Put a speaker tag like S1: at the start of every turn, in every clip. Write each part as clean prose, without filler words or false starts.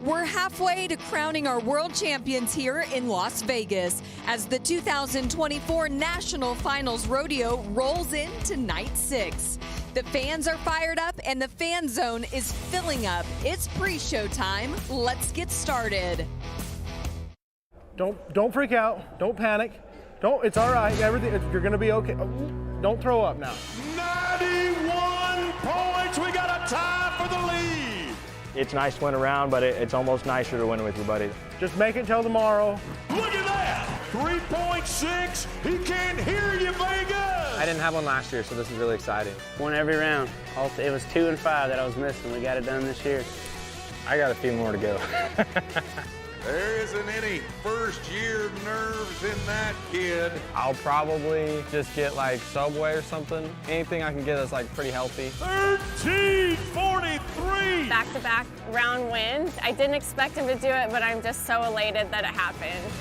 S1: We're halfway to crowning our world champions here in Las Vegas as the 2024 National Finals Rodeo rolls into night 6. The fans are fired up and the fan zone is filling up. It's pre-show time. Let's get started.
S2: Don't freak out. Don't panic. It's all right. You're going to be okay. Don't throw up now.
S3: 91 points. We got a tie for the lead.
S4: It's nice to win around, but it's almost nicer to win with your buddies.
S2: Just make it till tomorrow.
S3: Look at that. 3.6. He can't hear you, Vegas.
S5: I didn't have one last year, so this is really exciting.
S6: Won every round. It was 2 and 5 that I was missing. We got it done this year.
S4: I got a few more to go.
S3: There isn't any first-year nerves in that kid.
S5: I'll probably just get like Subway or something. Anything I can get that's like pretty healthy.
S3: 13:43.
S7: Back-to-back round wins. I didn't expect him to do it, but I'm just so elated that it happened.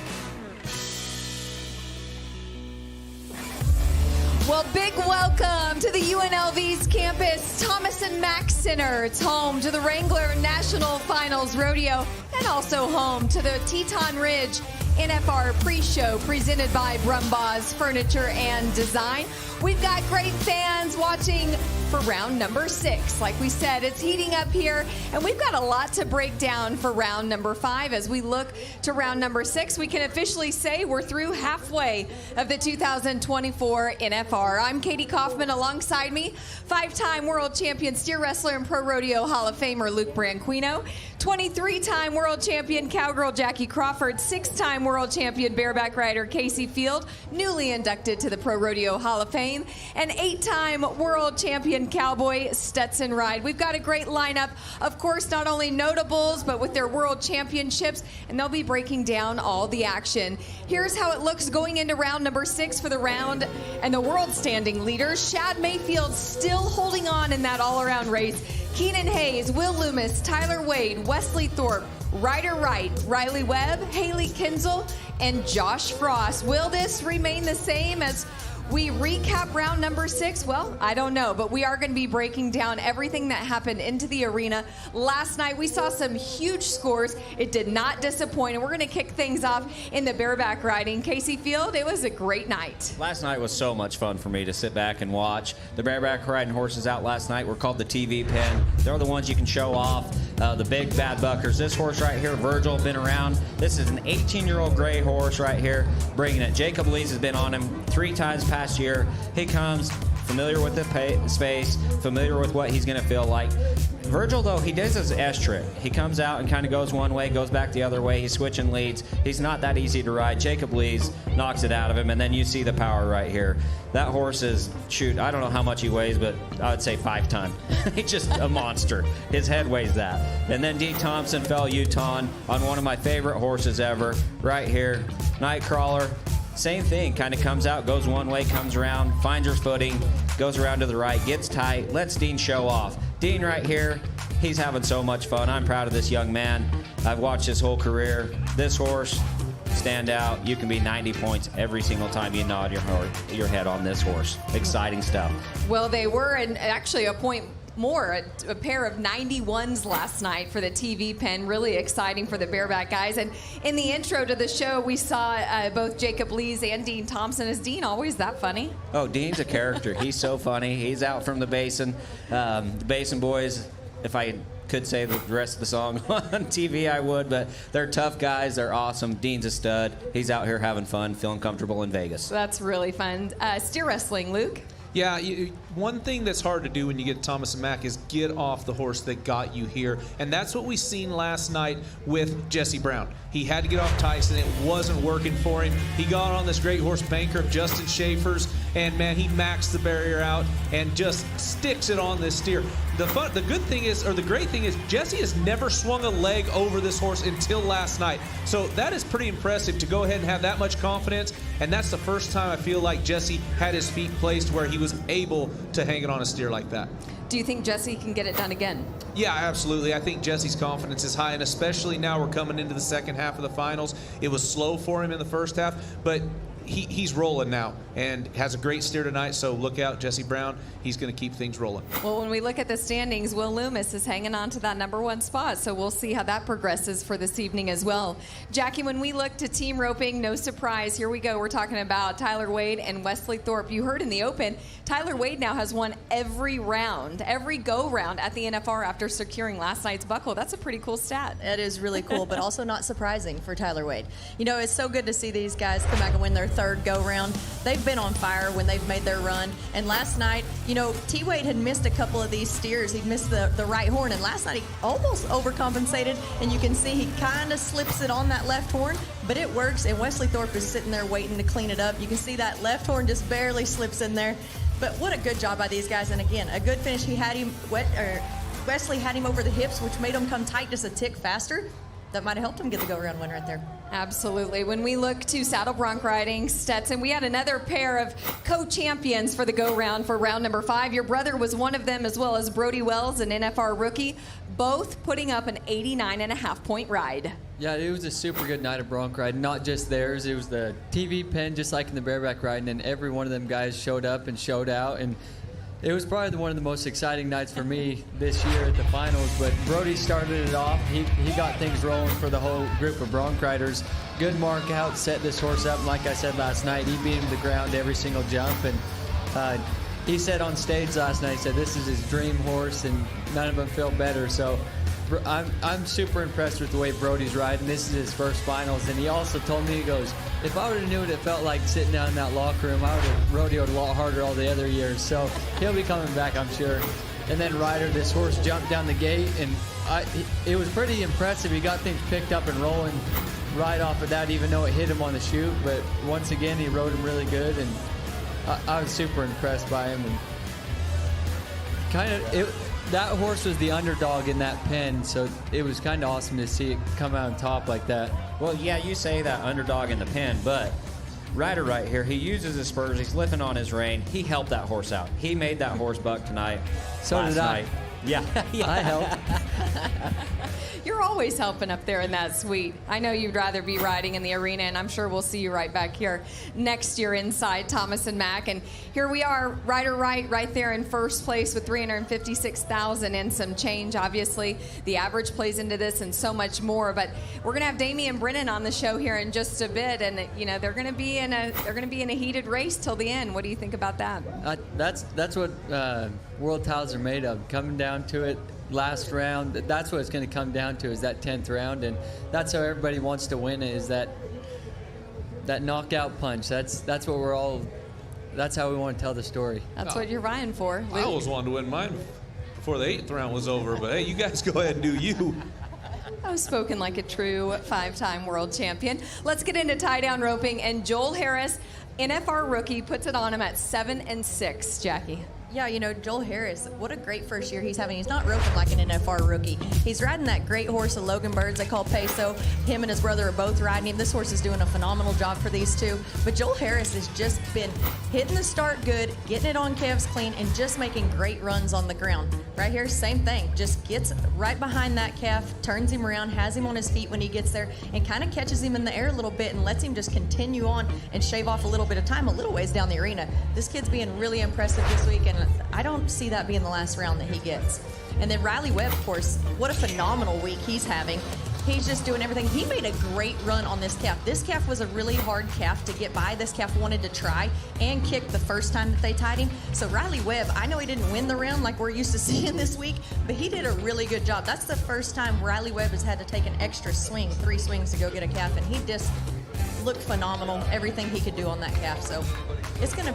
S1: Well, big welcome to the UNLV's campus Thomas Mack Center. It's home to the Wrangler National Finals Rodeo and also home to the Teton Ridge NFR Preshow presented by Brumbaugh's Furniture and Design. We've got great fans watching for round number 6. Like we said, it's heating up here, and we've got a lot to break down for round number 5. As we look to round number 6, we can officially say we're through halfway of the 2024 NFR. I'm Kadee Coffman. Alongside me, 5-time world champion steer wrestler and Pro Rodeo Hall of Famer Luke Branquinho, 23-time world champion cowgirl Jackie Crawford, 6-time world champion bareback rider Kaycee Feild, newly inducted to the Pro Rodeo Hall of Fame, and 8-time world champion cowboy Stetson Wright. We've got a great lineup, of course, not only notables, but with their world championships, and they'll be breaking down all the action. Here's how it looks going into round number 6 for the round and the world standing leaders. Shad Mayfield still holding on in that all-around race. Keenan Hayes, Will Loomis, Tyler Wade, Wesley Thorpe, Ryder Wright, Riley Webb, Haley Kinzel, and Josh Frost. Will this remain the same as we recap round number 6? Well, I don't know, but we are going to be breaking down everything that happened into the arena. Last night, we saw some huge scores. It did not disappoint, and we're going to kick things off in the bareback riding. Kaycee Feild, it was a great night.
S8: Last night was so much fun for me to sit back and watch. The bareback riding horses out last night were called the TV pen. They're the ones you can show off. The big bad buckers. This horse right here, Virgil, been around. This is an 18-year-old gray horse right here, bringing it. Jacob Lees has been on him 3 times past year. He comes familiar with the space, familiar with what he's going to feel like. Virgil, though, he does his S trick. He comes out and kind of goes one way, goes back the other way. He's switching leads. He's not that easy to ride. Jacob Lees knocks it out of him, and then you see the power right here. That horse is, shoot, I don't know how much he weighs, but I would say 5 tons. He's just a monster. His head weighs that. And then D. Thompson fell Teton on one of my favorite horses ever, right here, Nightcrawler. Same thing, kind of comes out, goes one way, comes around, finds her footing, goes around to the right, gets tight, lets Dean show off. Dean right here, he's having so much fun. I'm proud of this young man. I've watched his whole career. This horse, stand out. You can be 90 points every single time you nod your head on this horse. Exciting stuff.
S1: Well, they were, and actually a point more, a pair of 91s last night for the TV pen. Really exciting for the bareback guys. And in the intro to the show, we saw both Jacob Lees and Dean Thompson. Is Dean always that funny?
S8: Oh, Dean's a character. He's so funny. He's out from the Basin. The Basin boys, if I could say the rest of the song on TV, I would, but they're tough guys. They're awesome. Dean's a stud. He's out here having fun, feeling comfortable in Vegas.
S1: That's really fun. Steer wrestling, Luke?
S9: Yeah, one thing that's hard to do when you get Thomas Mack is get off the horse that got you here. And that's what we seen last night with Jesse Brown. He had to get off Tyson. It wasn't working for him. He got on this great horse, Banker of Justin Schaefer's, and, man, he maxed the barrier out and just sticks it on this steer. The good thing is, or the great thing is, Jesse has never swung a leg over this horse until last night. So that is pretty impressive to go ahead and have that much confidence. And that's the first time I feel like Jesse had his feet placed where he was able to hang it on a steer like that.
S1: Do you think Jesse can get it done again?
S9: Yeah, absolutely. I think Jesse's confidence is high, and especially now we're coming into the second half of the finals. It was slow for him in the first half, but he's rolling now and has a great steer tonight. So look out, Jesse Brown. He's going to keep things rolling.
S1: Well, when we look at the standings, Will Loomis is hanging on to that #1 spot, so we'll see how that progresses for this evening as well. Jackie, when we look to team roping, no surprise, here we go. We're talking about Tyler Wade and Wesley Thorpe. You heard in the open, Tyler Wade now has won every round, every go-round at the NFR after securing last night's buckle. That's a pretty cool stat.
S10: It is really cool, but also not surprising for Tyler Wade. You know, it's so good to see these guys come back and win their 3rd go-round. They've been on fire when they've made their run, and last night, you know, T. Wade had missed a couple of these steers. He missed the right horn, and last night he almost overcompensated, and you can see he kind of slips it on that left horn, but it works, and Wesley Thorpe is sitting there waiting to clean it up. You can see that left horn just barely slips in there, but what a good job by these guys, and again, a good finish. He had him, Wesley had him over the hips, which made him come tight just a tick faster. That might have helped him get the go-around win right there.
S1: Absolutely. When we look to saddle bronc riding, Stetson, we had another pair of co-champions for the go-round for round number 5. Your brother was one of them, as well as Brody Wells, an NFR rookie, both putting up an 89.5-point ride.
S11: Yeah, it was a super good night of bronc riding. Not just theirs, it was the TV pen, just like in the bareback riding, and every one of them guys showed up and showed out. And it was probably one of the most exciting nights for me this year at the finals, but Brody started it off. He got things rolling for the whole group of bronc riders. Good mark out, set this horse up, and like I said last night, he beat him to the ground every single jump. And he said on stage last night, he said this is his dream horse, and none of them feel better. So I'm super impressed with the way Brody's riding. This is his first finals, and he also told me, he goes, if I would have knew what it felt like sitting down in that locker room, I would have rodeoed a lot harder all the other years. So he'll be coming back, I'm sure. And then Ryder, this horse jumped down the gate, and it was pretty impressive. He got things picked up and rolling right off of that, even though it hit him on the chute. But once again, he rode him really good, and I was super impressed by him. And that horse was the underdog in that pen, so it was kind of awesome to see it come out on top like that.
S8: Well, yeah, you say that underdog in the pen, but Ryder right here, he uses his spurs, he's lifting on his rein. He helped that horse out. He made that horse buck tonight.
S11: So did I.
S8: Night. Yeah.
S11: I helped.
S1: You're always helping up there in that suite. I know you'd rather be riding in the arena, and I'm sure we'll see you right back here next year inside Thomas and Mack. And here we are, Ryder Wright right there in first place with $356,000 and some change. Obviously, the average plays into this and so much more. But we're going to have Damen Brennan on the show here in just a bit, and you know they're going to be in a heated race till the end. What do you think about that?
S11: That's what world titles are made of. Coming down to it. Last round, that's what it's going to come down to, is that 10th round, and that's how everybody wants to win it, is that knockout punch. That's what we're all, that's how we want to tell the story.
S1: That's what you're vying for.
S9: I always wanted to win mine before the 8th round was over, but hey, you guys go ahead and do you.
S1: I was spoken like a true 5-time world champion. Let's get into tie-down roping, and Joel Harris, NFR rookie, puts it on him at 7-6, Jackie.
S10: Yeah, you know, Joel Harris, what a great first year he's having. He's not roping like an NFR rookie. He's riding that great horse, a Logan Birds they call Peso. Him and his brother are both riding him. This horse is doing a phenomenal job for these two. But Joel Harris has just been hitting the start good, getting it on calves clean, and just making great runs on the ground. Right here, same thing. Just gets right behind that calf, turns him around, has him on his feet when he gets there, and kind of catches him in the air a little bit and lets him just continue on and shave off a little bit of time, a little ways down the arena. This kid's being really impressive this week, and I don't see that being the last round that he gets. And then Riley Webb, of course, what a phenomenal week he's having. He's just doing everything. He made a great run on this calf. This calf was a really hard calf to get by. This calf wanted to try and kick the first time that they tied him. So Riley Webb, I know he didn't win the round like we're used to seeing this week, but he did a really good job. That's the first time Riley Webb has had to take an extra swing, 3 swings to go get a calf, and he just looked phenomenal, everything he could do on that calf. So it's going to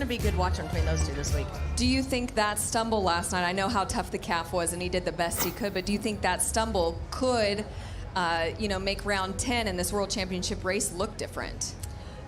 S10: be good watching between those two this week.
S1: Do you think that stumble last night, I know how tough the calf was and he did the best he could, but do you think that stumble could make round 10 in this World Championship race look different?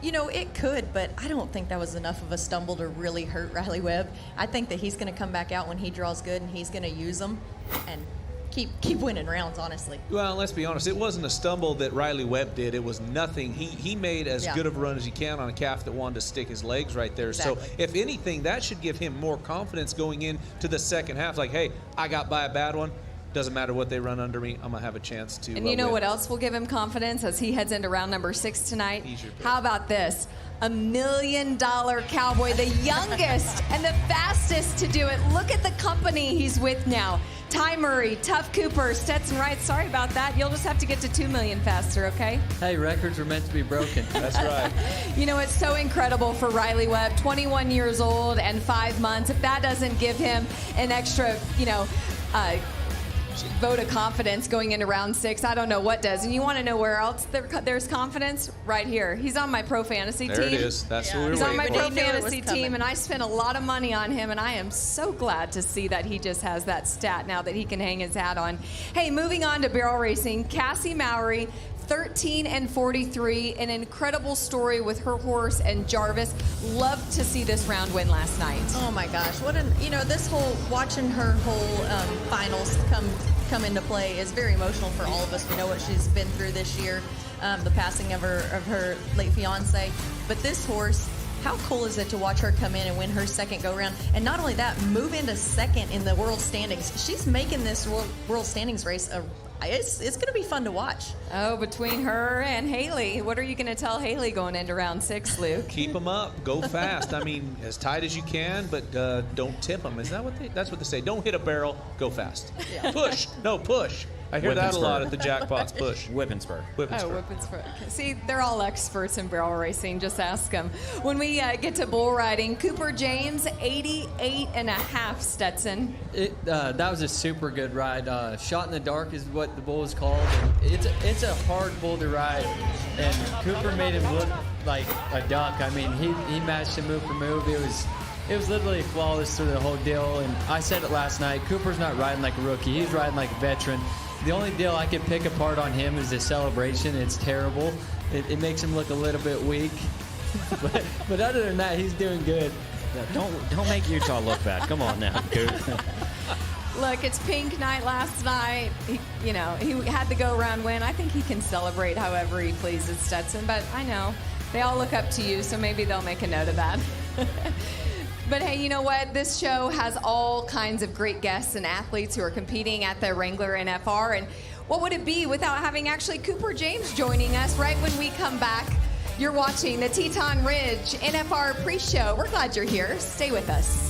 S10: You know, it could, but I don't think that was enough of a stumble to really hurt Riley Webb. I think that he's going to come back out when he draws good, and he's going to use them and keep winning rounds, honestly.
S9: Well, let's be honest. It wasn't a stumble that Riley Webb did. It was nothing. He made as good of a run as he can on a calf that wanted to stick his legs right there.
S10: Exactly.
S9: So, if anything, that should give him more confidence going into the second half. Like, hey, I got by a bad one. Doesn't matter what they run under me, I'm going to have a chance to
S1: And you know
S9: win.
S1: what else will give him confidence as he heads into round number 6 tonight?
S9: He's your pick.
S1: How about this? $1 million cowboy, the youngest and the fastest to do it. Look at the company he's with now. Ty Murray, Tough Cooper, Stetson Wright. Sorry about that. You'll just have to get to 2 million faster, okay?
S11: Hey, records were meant to be broken.
S9: That's right.
S1: You know, it's so incredible for Riley Webb, 21 years old and 5 months. If that doesn't give him an extra, vote of confidence going into round 6, I don't know what does. And you want to know where else there's confidence? Right here. He's on my Pro Fantasy team.
S9: There it is. That's what we were
S1: He's on my
S9: waiting
S1: Pro
S9: for.
S1: Fantasy team, and I spent a lot of money on him, and I am so glad to see that he just has that stat now that he can hang his hat on. Hey, moving on to barrel racing, Kassie Mowry, 13-43, an incredible story with her horse and Jarvis. Loved to see this round win last night.
S10: Oh my gosh, this whole, watching her whole finals come into play is very emotional for all of us. We know what she's been through this year, the passing of her late fiance. But this horse, how cool is it to watch her come in and win her second go-round? And not only that, move into second in the world standings. She's making this world standings race it's going to be fun to watch.
S1: Oh, between her and Haley. What are you going to tell Haley going into round 6, Luke?
S9: Keep them up. Go fast. I mean, as tight as you can, but don't tip them. Is that that's what they say? Don't hit a barrel. Go fast. Yeah. Push. No, push. I hear that a lot at the jackpots. Push.
S8: Whip and spur.
S9: Whip and spur.
S1: Oh, whip and spur. See, they're all experts in barrel racing. Just ask them. When we get to bull riding, Cooper James, 88.5, Stetson.
S11: That was a super good ride. Shot in the dark is what the bull is called. And it's a hard bull to ride, and Cooper made him look like a duck. I mean, he matched him move for move. It was literally flawless through the whole deal. And I said it last night, Cooper's not riding like a rookie. He's riding like a veteran. The only deal I could pick apart on him is the celebration. It's terrible. It makes him look a little bit weak. but other than that, he's doing good.
S8: Yeah, don't make Utah look bad. Come on now, Coop.
S1: Look, it's pink night last night. He had the go-round win. I think he can celebrate however he pleases, Stetson. But I know they all look up to you, so maybe they'll make a note of that. But hey, you know what? This show has all kinds of great guests and athletes who are competing at the Wrangler NFR. And what would it be without having actually Cooper James joining us right when we come back? You're watching the Teton Ridge NFR Preshow. We're glad you're here. Stay with us.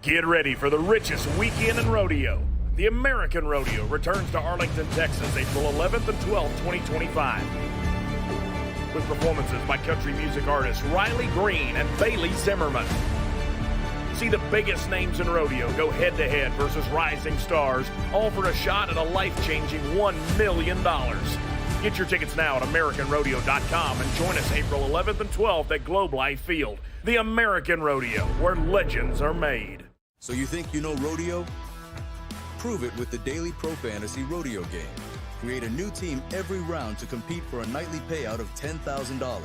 S12: Get ready for the richest weekend in rodeo. The American Rodeo returns to Arlington, Texas, April 11th and 12th, 2025. With performances by country music artists Riley Green and Bailey Zimmerman. See the biggest names in rodeo go head-to-head versus rising stars, all for a shot at a life-changing $1 million. Get your tickets now at AmericanRodeo.com and join us April 11th and 12th at Globe Life Field. The American Rodeo, where legends are made.
S13: So you think you know rodeo? Prove it with the daily Pro Fantasy Rodeo game. Create a new team every round to compete for a nightly payout of $10,000.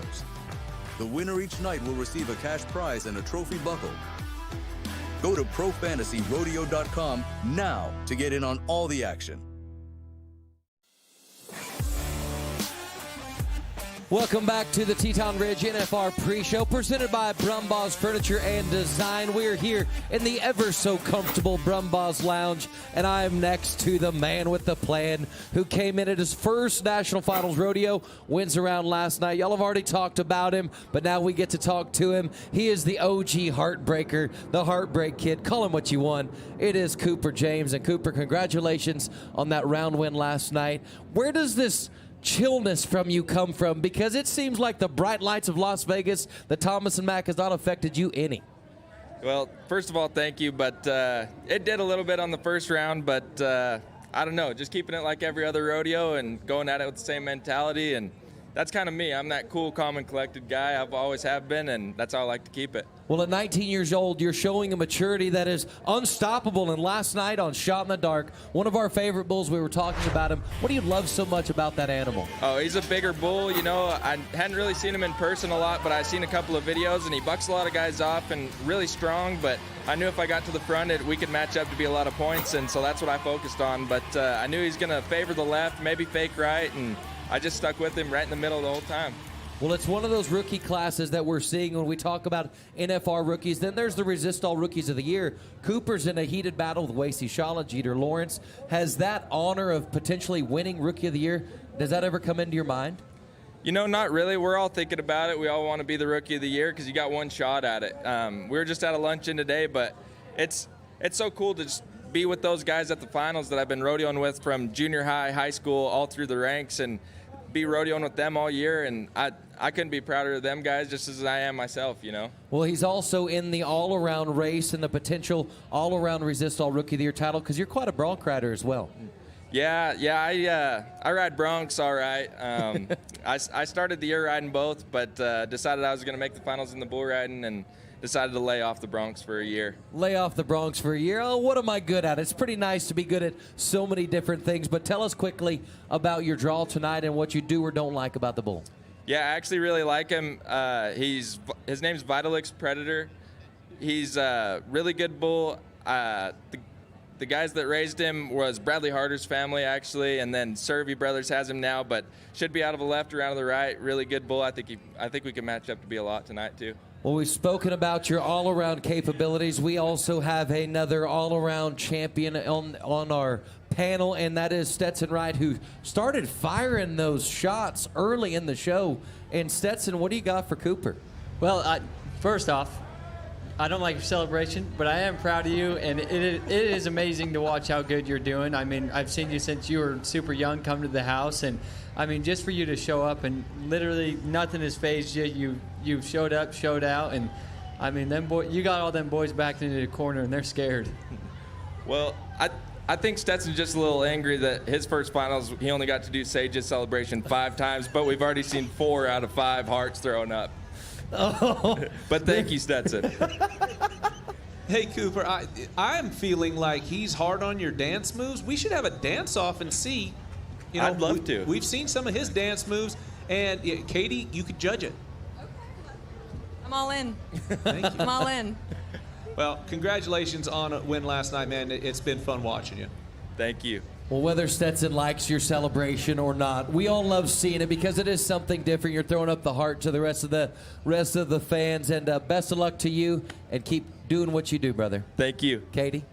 S13: The winner each night will receive a cash prize and a trophy buckle. Go to ProFantasyRodeo.com now to get in on all the action.
S14: Welcome back to the Teton Ridge NFR Pre-Show, presented by Brumbaugh's Furniture and Design. We're here in the ever-so-comfortable Brumbaugh's Lounge, and I'm next to the man with the plan who came in at his first National Finals Rodeo, wins around last night. Y'all have already talked about him, but now we get to talk to him. He is the OG Heartbreaker, the Heartbreak Kid. Call him what you want. It is Cooper James. And Cooper, congratulations on that round win last night. Where does this chillness from you come from? Because it seems like the bright lights of Las Vegas, the Thomas and Mack, has not affected you any.
S15: Well, first of all, thank you, but it did a little bit on the first round, but I don't know, just keeping it like every other rodeo and going at it with the same mentality, and that's kind of me. I'm that cool, calm, and collected guy. I've always have been, and that's how I like to keep it.
S14: Well, at 19 years old, you're showing a maturity that is unstoppable. And last night on Shot in the Dark, one of our favorite bulls, we were talking about him. What do you love so much about that animal?
S15: Oh, he's a bigger bull. You know, I hadn't really seen him in person a lot, but I've seen a couple of videos, and he bucks a lot of guys off and really strong. But I knew if I got to the front, we could match up to be a lot of points, and so that's what I focused on. But I knew he's going to favor the left, maybe fake right, and I just stuck with him right in the middle the whole time.
S14: Well, it's one of those rookie classes that we're seeing when we talk about NFR rookies. Then there's the Resistol Rookies of the Year. Cooper's in a heated battle with Wasey Shawla, Jeter Lawrence. Has that honor of potentially winning Rookie of the Year, does that ever come into your mind?
S15: You know, not really. We're all thinking about it. We all want to be the Rookie of the Year because you got one shot at it. We were just at a luncheon today, but it's so cool to just be with those guys at the finals that I've been rodeoing with from junior high, high school, all through the ranks, and be rodeoing with them all year, and I couldn't be prouder of them guys just as I am myself, you know.
S14: Well, he's also in the all-around race and the potential all-around Resistol Rookie of the Year title because you're quite a bronc rider as well.
S15: Yeah, I ride broncs all right. I started the year riding both, but decided I was going to make the finals in the bull riding and decided to lay off the broncs for a year.
S14: Lay off the broncs for a year. Oh, what am I good at? It's pretty nice to be good at so many different things, but tell us quickly about your draw tonight and what you do or don't like about the bull.
S15: Yeah, I actually really like him. His name's Vitalix Predator. He's a really good bull. The guys that raised him was Bradley Harder's family, actually, and then Servy Brothers has him now, but should be out of the left or out of the right. Really good bull. I think we can match up to be a lot tonight, too.
S14: Well, we've spoken about your all-around capabilities. We also have another all-around champion on our panel, and that is Stetson Wright, who started firing those shots early in the show. And Stetson, what do you got for Cooper?
S11: Well, first off, I don't like your celebration, but I am proud of you, and it is amazing to watch how good you're doing. I mean, I've seen you since you were super young come to the house, and I mean, just for you to show up and literally nothing has fazed you. You showed up, showed out, and I mean, you got all them boys back into the corner, and they're scared.
S15: Well, I think Stetson's just a little angry that his first finals, he only got to do Sage's celebration 5 times, but we've already seen 4 out of 5 hearts thrown up.
S14: Oh.
S15: But thank you, Stetson.
S9: Hey, Cooper, I'm feeling like he's hard on your dance moves. We should have a dance-off and see. You know,
S15: I'd love to.
S9: We've seen some of his dance moves, and Kadee, you could judge it.
S10: I'm all in.
S9: Thank you.
S10: I'm all in.
S9: Well, congratulations on a win last night, man. It's been fun watching you.
S15: Thank you.
S14: Well, whether Stetson likes your celebration or not, we all love seeing it because it is something different. You're throwing up the heart to the rest of the fans, and best of luck to you, and keep doing what you do, brother.
S15: Thank you.
S14: Kadee?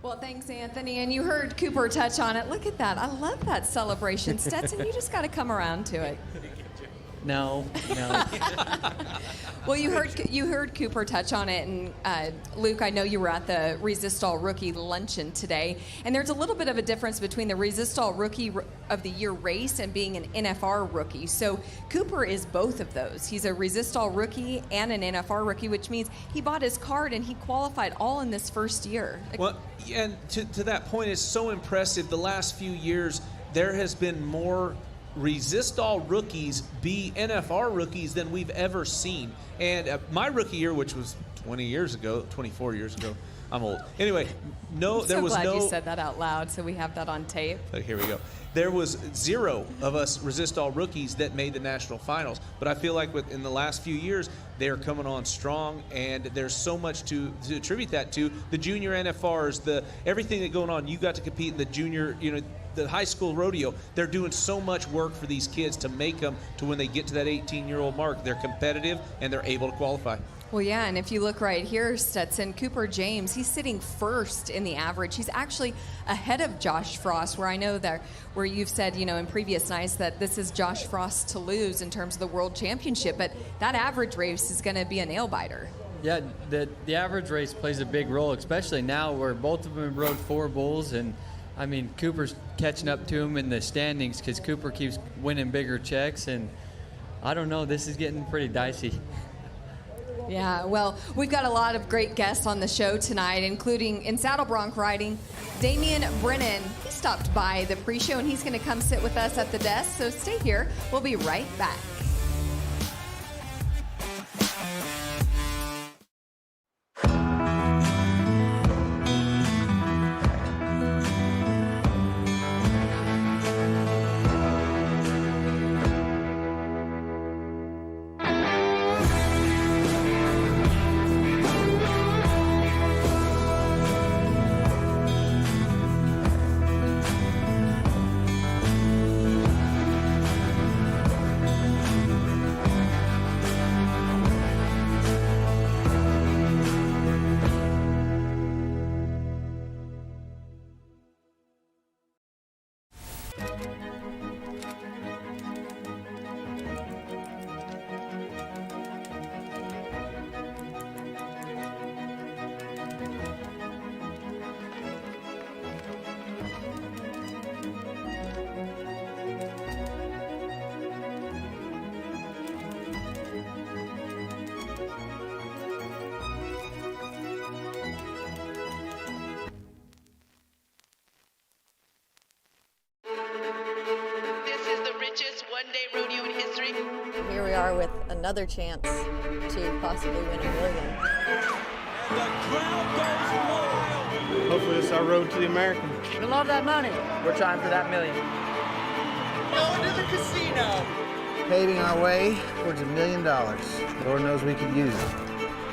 S1: Well, thanks, Anthony. And you heard Cooper touch on it. Look at that. I love that celebration. Stetson, you just got to come around to it.
S11: No.
S1: Well, you heard Cooper touch on it, and Luke, I know you were at the Resistol Rookie Luncheon today, and there's a little bit of a difference between the Resistol Rookie of the Year race and being an NFR rookie. So Cooper is both of those. He's a Resistol rookie and an NFR rookie, which means he bought his card and he qualified all in this first year.
S9: Well, and to that point, it's so impressive. The last few years, there has been more Resistol rookies be NFR rookies than we've ever seen. And my rookie year, which was 24 years ago, I'm old. Anyway, there was no.
S1: I'm so glad you said that out loud, so we have that on tape.
S9: Here we go. There was 0 of us Resistol rookies that made the national finals. But I feel like in the last few years, they're coming on strong, and there's so much to attribute that to. The junior NFRs, everything that's going on. You got to compete in the junior, the high school rodeo. They're doing so much work for these kids to make them to when they get to that 18-year-old mark. They're competitive, and they're able to qualify.
S1: Well, yeah, and if you look right here, Stetson, Cooper James, he's sitting first in the average. He's actually ahead of Josh Frost, where you've said, in previous nights that this is Josh Frost to lose in terms of the world championship, but that average race is going to be a nail-biter.
S11: Yeah, the average race plays a big role, especially now where both of them rode 4 bulls, and I mean, Cooper's catching up to him in the standings because Cooper keeps winning bigger checks, and I don't know, this is getting pretty dicey.
S1: Yeah, well, we've got a lot of great guests on the show tonight, including in saddle bronc riding, Damen Brennan. He stopped by the pre-show, and he's going to come sit with us at the desk, so stay here. We'll be right back.
S10: Here we are with another chance to possibly win $1 million.
S6: Hopefully this is our road to the American.
S16: We love that money.
S6: We're trying for that $1 million.
S16: Going to the casino.
S17: Paving our way towards $1 million. Lord knows we could use it.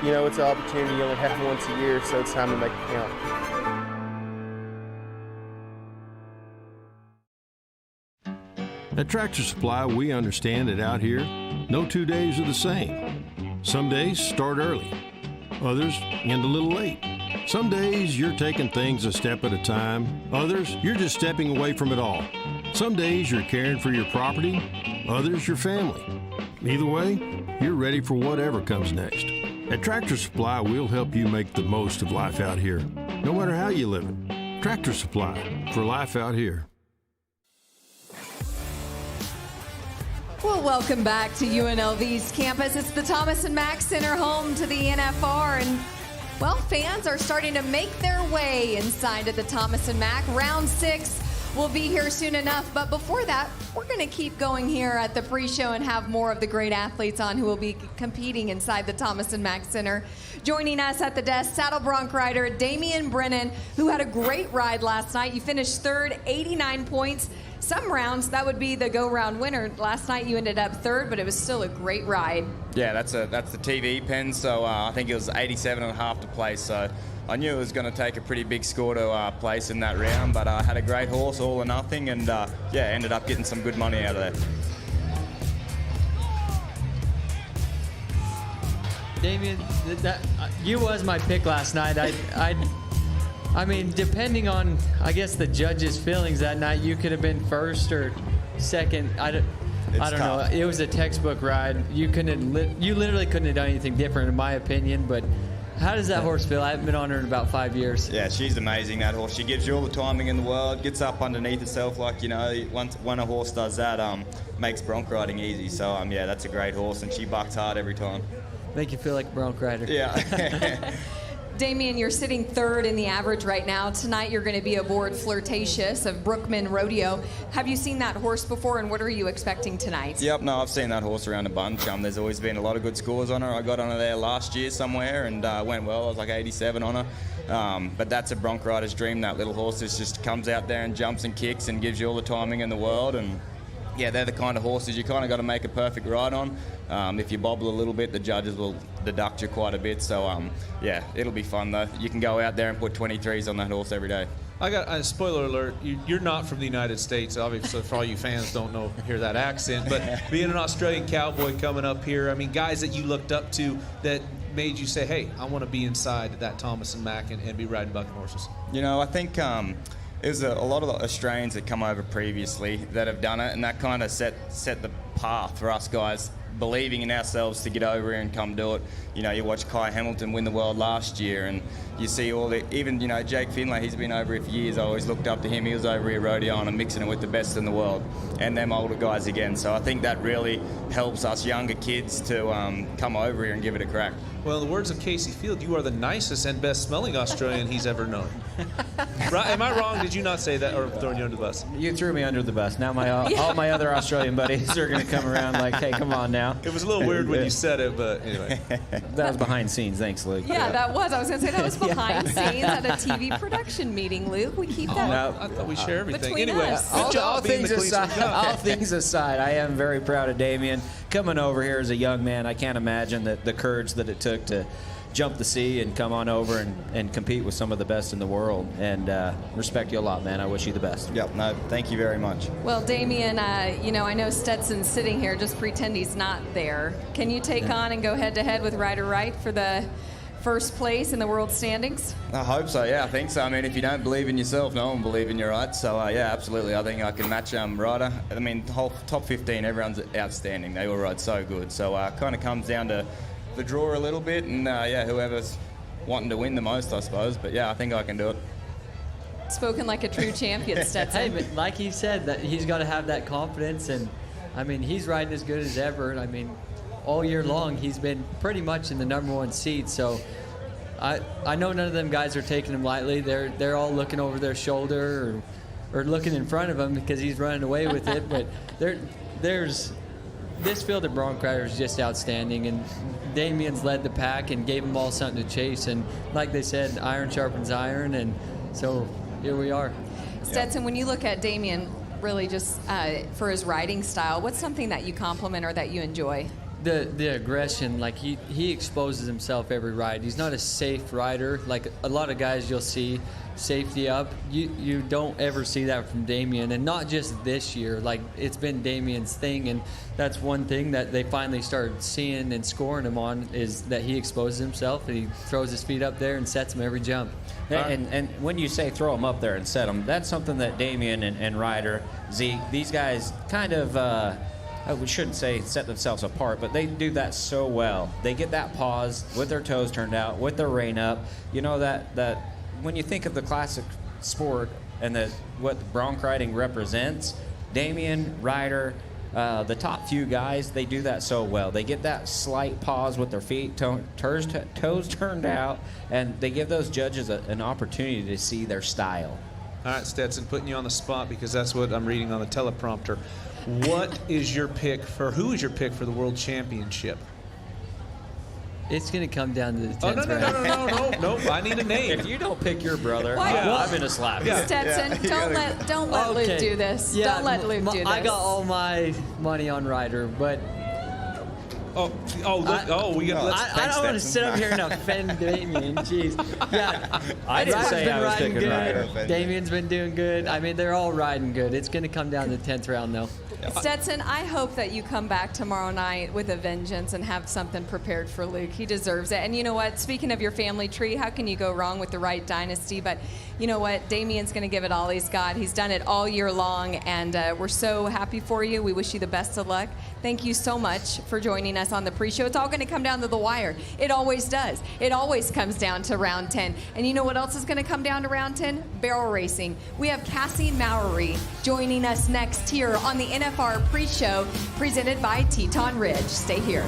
S6: You know, it's an opportunity you only have once a year, so it's time to make it count.
S18: At Tractor Supply, we understand that out here, no 2 days are the same. Some days start early, others end a little late. Some days you're taking things a step at a time, others you're just stepping away from it all. Some days you're caring for your property, others your family. Either way, you're ready for whatever comes next. At Tractor Supply, we'll help you make the most of life out here, no matter how you live it. Tractor Supply, for life out here.
S1: Well, welcome back to UNLV's campus. It's the Thomas and Mack Center, home to the NFR. And, well, fans are starting to make their way inside of the Thomas and Mack. Round 6 will be here soon enough. But before that, we're going to keep going here at the pre-show and have more of the great athletes on who will be competing inside the Thomas and Mack Center. Joining us at the desk, saddle bronc rider Damen Brennan, who had a great ride last night. You finished third, 89 points. Some rounds, that would be the go-round winner. Last night you ended up third, but it was still a great ride.
S15: Yeah, that's the TV pen, so I think it was 87.5 to place, so I knew it was going to take a pretty big score to place in that round, but I had a great horse, all or nothing, and yeah, ended up getting some good money out of that.
S11: Damen, you was my pick last night. I mean, depending on, I guess, the judges' feelings that night, you could have been first or second. I don't know. It was a textbook ride. You literally couldn't have done anything different, in my opinion. But how does that horse feel? I haven't been on her in about 5 years.
S15: Yeah, she's amazing, that horse. She gives you all the timing in the world, gets up underneath herself, like, you know, when a horse does that, makes bronc riding easy. So, yeah, that's a great horse, and she bucks hard every time.
S11: Make you feel like a bronc rider.
S15: Yeah.
S1: Damen, you're sitting third in the average right now. Tonight you're going to be aboard Flirtatious of Brookman Rodeo. Have you seen that horse before, and what are you expecting tonight?
S15: Yep, no, I've seen that horse around a bunch. There's always been a lot of good scores on her. I got on her there last year somewhere and went well. I was like 87 on her. But that's a bronc rider's dream, that little horse. It just comes out there and jumps and kicks and gives you all the timing in the world. And yeah, they're the kind of horses you kind of got to make a perfect ride on. If you bobble a little bit, the judges will deduct you quite a bit. So, yeah, it'll be fun, though. You can go out there and put 23s on that horse every day.
S9: I got a spoiler alert. You're not from the United States, obviously. For all you fans don't hear that accent, but being an Australian cowboy coming up here, I mean, guys that you looked up to that made you say, "Hey, I want to be inside that Thomas and Mack and be riding bucking horses."
S15: You know, I think there's a lot of Australians that come over previously that have done it, and that kind of set the path for us guys, believing in ourselves to get over here and come do it. You know, you watch Kai Hamilton win the world last year, and
S19: you see all the, even, you know, Jake Finlay, he's been over here for years. I always looked up to him. He was over here rodeoing and mixing it with the best in the world, and them older guys again. So I think that really helps us younger kids to come over here and give it a crack.
S9: Well, in the words of Kaycee Feild, you are the nicest and best-smelling Australian he's ever known. Right? Am I wrong? Did you not say that, or throwing you under the bus?
S8: You threw me under the bus. Now all my other Australian buddies are going to come around like, hey, come on now.
S9: It was a little weird when you said it, but anyway.
S8: That was behind scenes. Thanks, Luke.
S1: Yeah, that was. I was going to say that was behind scenes at a TV production meeting, Luke. We keep that.
S8: No,
S9: I thought we share everything.
S1: Between
S9: Anyway,
S1: us.
S9: good job being the clean
S8: all things aside, I am very proud of Damien coming over here as a young man. I can't imagine the courage that it took to jump the sea and come on over and compete with some of the best in the world. And respect you a lot, man. I wish you the best.
S19: Yep. No, thank you very much.
S1: Well, Damien, you know, I know Stetson's sitting here. Just pretend he's not there. Can you take on and go head-to-head with Ryder Wright for the first place in the world standings?
S19: I hope so, yeah, I think so. I mean, if you don't believe in yourself, no one will believe in you, right? So, yeah, absolutely. I think I can match Ryder. I mean, the whole top 15, everyone's outstanding. They all ride so good. So, kind of comes down to the draw a little bit, and, yeah, whoever's wanting to win the most, I suppose. But, yeah, I think I can do it.
S1: Spoken like a true champion, Stetson.
S11: Hey, but like he said, that he's got to have that confidence, and, I mean, he's riding as good as ever. I mean, all year long, he's been pretty much in the #1 seat. So I know none of them guys are taking him lightly. They're all looking over their shoulder or looking in front of him because he's running away with it. But there's this field of bronc riders is just outstanding, and Damien's led the pack and gave them all something to chase. And like they said, iron sharpens iron, and so here we are.
S1: Stetson, when you look at Damien, really just for his riding style, what's something that you compliment or that you enjoy?
S11: The aggression, like he exposes himself every ride. He's not a safe rider. Like a lot of guys you'll see safety up. You don't ever see that from Damien, and not just this year. Like it's been Damien's thing, and that's one thing that they finally started seeing and scoring him on is that he exposes himself and he throws his feet up there and sets them every jump.
S8: And when you say throw them up there and set them, that's something that Damien and Ryder, Zeke, these guys kind of we shouldn't say set themselves apart, but they do that so well. They get that pause with their toes turned out, with their rein up. You know that when you think of the classic sport and what bronc riding represents, Damien, Ryder, the top few guys, they do that so well. They get that slight pause with their feet, toes turned out, and they give those judges an opportunity to see their style.
S9: All right, Stetson, putting you on the spot because that's what I'm reading on the teleprompter. Who is your pick for the World Championship?
S11: It's going to come down to the 10th round.
S9: No. I need a name.
S8: If you don't pick your brother,
S1: Well,
S8: I'm going to slap you.
S1: Stetson, don't let Luke do this.
S11: Yeah,
S1: don't let Luke do this.
S11: I got all my money on Ryder, but
S9: I don't
S11: want to sit up here and offend Damien. Jeez. Yeah.
S8: I didn't
S11: Ryder's
S8: say
S11: been
S8: I was
S11: riding
S8: picking
S11: good.
S8: Ryder.
S11: Damien's been doing good. I mean, they're all riding good. It's going to come down to the 10th round, though.
S1: Stetson, I hope that you come back tomorrow night with a vengeance and have something prepared for Luke. He deserves it. And you know what? Speaking of your family tree, how can you go wrong with the Wright dynasty? But you know what? Damien's going to give it all he's got. He's done it all year long, and we're so happy for you. We wish you the best of luck. Thank you so much for joining us on the pre-show. It's all going to come down to the wire. It always does. It always comes down to round 10. And you know what else is going to come down to round 10? Barrel racing. We have Kassie Mowry joining us next here on the NFR Preshow presented by Teton Ridge. Stay here.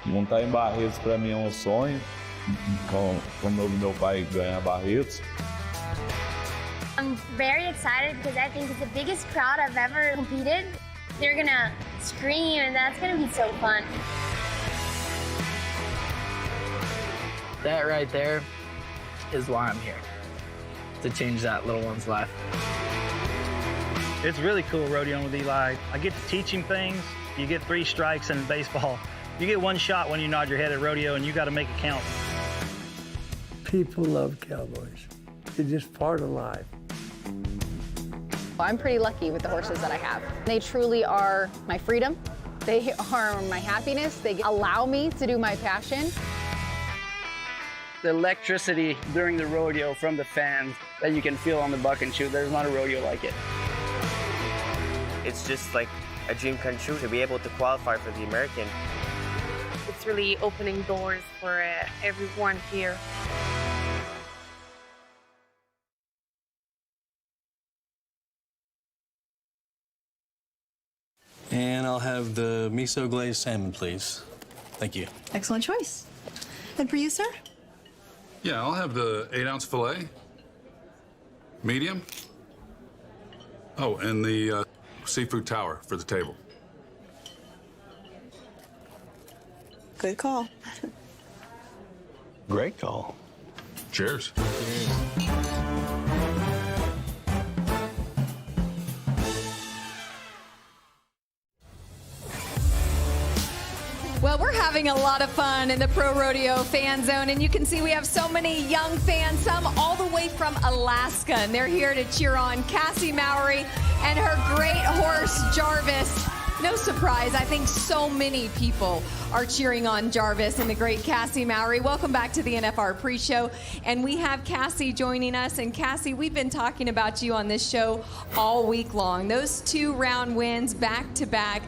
S20: Montar em Barretos para mim é um sonho, como eu vi meu pai ganhar Barretos.
S21: I'm very excited because I think it's the biggest crowd I've ever competed. They're gonna scream and that's gonna be so fun.
S6: That right there is why I'm here, to change that little one's life.
S22: It's really cool rodeoing with Eli. I get to teach him things. You get 3 strikes in baseball. You get 1 shot when you nod your head at rodeo, and you got to make it count.
S23: People love cowboys. They're just part of life.
S24: I'm pretty lucky with the horses that I have. They truly are my freedom. They are my happiness. They allow me to do my passion.
S6: The electricity during the rodeo from the fans that you can feel on the buck and shoot, there's not a rodeo like it.
S25: It's just like a dream come true to be able to qualify for the American.
S26: It's really opening doors for everyone here.
S27: And I'll have the miso glazed salmon, please. Thank you.
S28: Excellent choice. And for you, sir?
S29: Yeah, I'll have the 8-ounce filet. Medium. Oh, and the seafood tower for the table.
S28: Good call.
S27: Great call.
S29: Cheers.
S1: Well, we're having a lot of fun in the Pro Rodeo Fan Zone, and you can see we have so many young fans, some all the way from Alaska, and they're here to cheer on Kassie Mowry and her great horse, Jarvis. No surprise, I think so many people are cheering on Jarvis and the great Kassie Mowry. Welcome back to the NFR Preshow, and we have Kassie joining us. And Kassie, we've been talking about you on this show all week long. Those 2-round wins back-to-back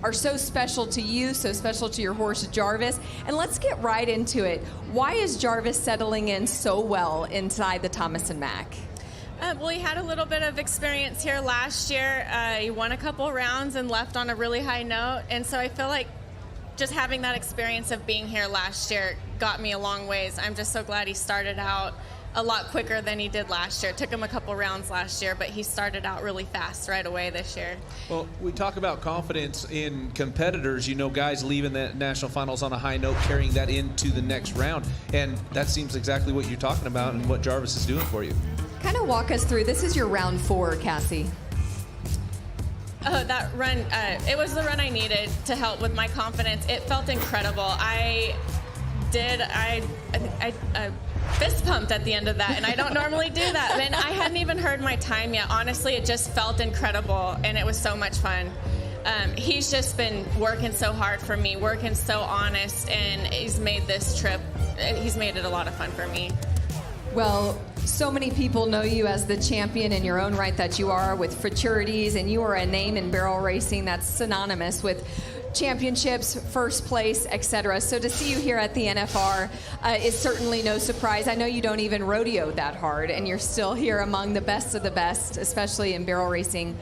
S1: are so special to you, so special to your horse, Jarvis. And let's get right into it. Why is Jarvis settling in so well inside the Thomas Mack?
S7: Well, he had a little bit of experience here last year. He won a couple rounds and left on a really high note. And so I feel like just having that experience of being here last year got me a long ways. I'm just so glad he started out a lot quicker than he did last year. It took him a couple rounds last year, but he started out really fast right away this year.
S9: Well, we talk about confidence in competitors, you know, guys leaving the national finals on a high note, carrying that into the next round. And that seems exactly what you're talking about and what Jarvis is doing for you.
S1: Kind of walk us through. This is your round 4, Kassie.
S7: Oh, that run, it was the run I needed to help with my confidence. It felt incredible. I fist pumped at the end of that, and I don't normally do that. And I hadn't even heard my time yet. Honestly, it just felt incredible, and it was so much fun. He's just been working so hard for me, working so honest, and he's made this trip, he's made it a lot of fun for me.
S1: Well, so many people know you as the champion in your own right that you are with futurities, and you are a name in barrel racing that's synonymous with championships, first place, etc. So to see you here at the NFR is certainly no surprise. I know you don't even rodeo that hard, and you're still here among the best of the best, especially in barrel racing.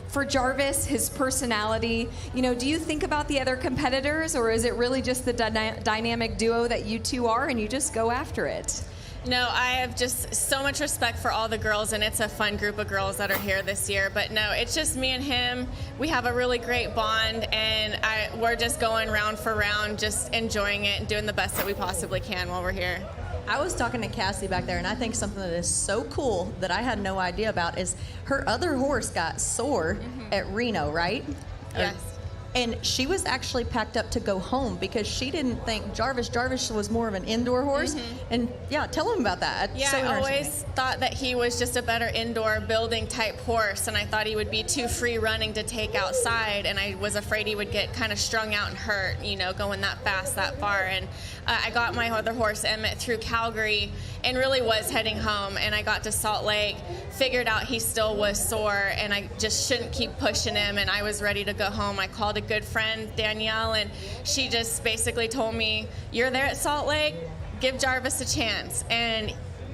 S1: For Jarvis, his personality, you know, do you think about the other competitors, or is it really just the dynamic duo that you two are and you just go after it?
S7: No, I have just so much respect for all the girls, and it's a fun group of girls that are here this year. But no, it's just me and him. We have a really great bond, and we're just going round for round, just enjoying it and doing the best that we possibly can while we're here.
S10: I was talking to Kassie back there, and I think something that is so cool that I had no idea about is her other horse got sore at Reno, right?
S7: Yes.
S10: And she was actually packed up to go home because she didn't think Jarvis was more of an indoor horse. And yeah, tell him about that.
S7: Yeah,
S10: so
S7: I always thought that he was just a better indoor building type horse, and I thought he would be too free running to take outside, and I was afraid he would get kind of strung out and hurt, you know, going that fast that far. And I got my other horse, Emmett, through Calgary and really was heading home, and I got to Salt Lake, figured out he still was sore, and I just shouldn't keep pushing him, and I was ready to go home. I called a good friend, Danielle, and she just basically told me, you're there at Salt Lake, give Jarvis a chance. And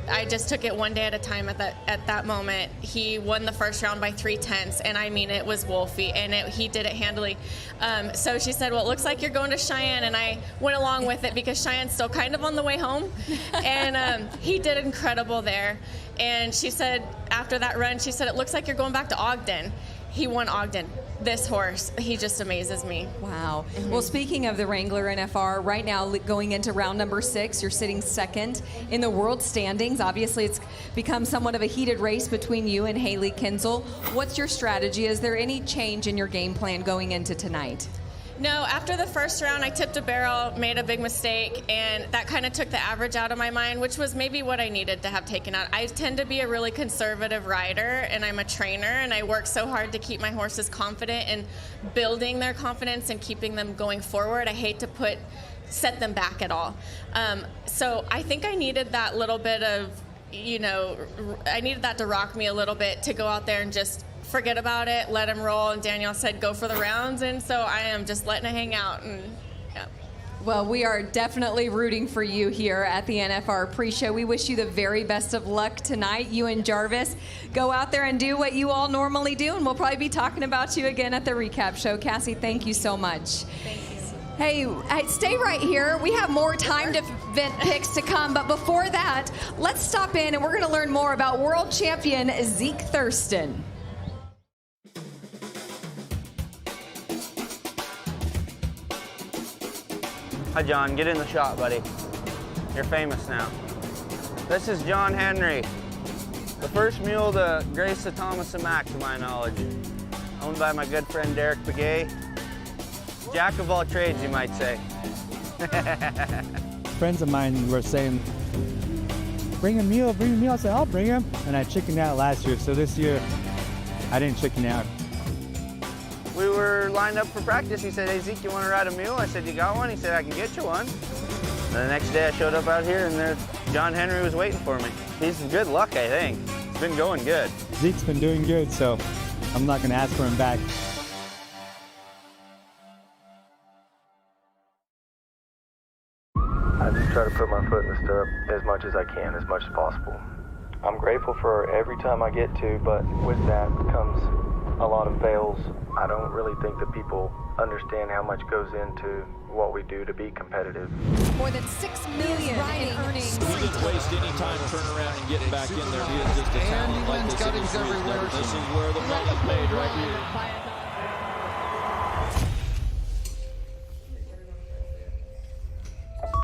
S7: I just took it one day at a time at that moment. He won the first round by 3/10, and I mean, it was Wolfie, and he did it handily. So she said, well, it looks like you're going to Cheyenne, and I went along with it because Cheyenne's still kind of on the way home. And he did incredible there. And she said, after that run, she said, it looks like you're going back to Ogden. He won Ogden. This horse, he just amazes me.
S1: Wow. Well, speaking of the Wrangler NFR, right now going into round number 6, you're sitting second in the world standings. Obviously, it's become somewhat of a heated race between you and Haley Kinsel. What's your strategy? Is there any change in your game plan going into tonight?
S7: No, after the first round, I tipped a barrel, made a big mistake, and that kind of took the average out of my mind, which was maybe what I needed to have taken out. I tend to be a really conservative rider, and I'm a trainer, and I work so hard to keep my horses confident and building their confidence and keeping them going forward. I hate to set them back at all. So I think I needed that little bit of, I needed that to rock me a little bit to go out there and just forget about it, let him roll, and Danielle said go for the rounds, and so I am just letting it hang out. And yeah.
S1: Well, we are definitely rooting for you here at the NFR Pre-Show. We wish you the very best of luck tonight. You and Jarvis go out there and do what you all normally do, and we'll probably be talking about you again at the recap show. Kassie, thank you so much.
S7: Thank you.
S1: Hey, stay right here. We have more time to vent picks to come, but before that, let's stop in and we're going to learn more about world champion Zeke Thurston.
S2: Hi, John. Get in the shot, buddy. You're famous now. This is John Henry, the first mule to grace the Thomas Mack, to my knowledge. Owned by my good friend Derek Begay. Jack of all trades, you might say.
S3: Friends of mine were saying, bring a mule, bring a mule. I said, I'll bring him. And I chickened out last year, so this year I didn't chicken out.
S2: We were lined up for practice. He said, hey, Zeke, you want to ride a mule? I said, you got one? He said, I can get you one. And the next day I showed up out here and there, John Henry was waiting for me. He's good luck, I think. It's been going good.
S3: Zeke's been doing good, so I'm not going to ask for him back.
S4: I just try to put my foot in the stirrup as much as I can, as much as possible. I'm grateful for every time I get to, but with that comes a lot of fails. I don't really think that people understand how much goes into what we do to be competitive.
S1: More than $6 million in earnings.
S5: He didn't waste any time turning around and getting back in there. He is just a talent like this industry is never. This is where the money's made right here.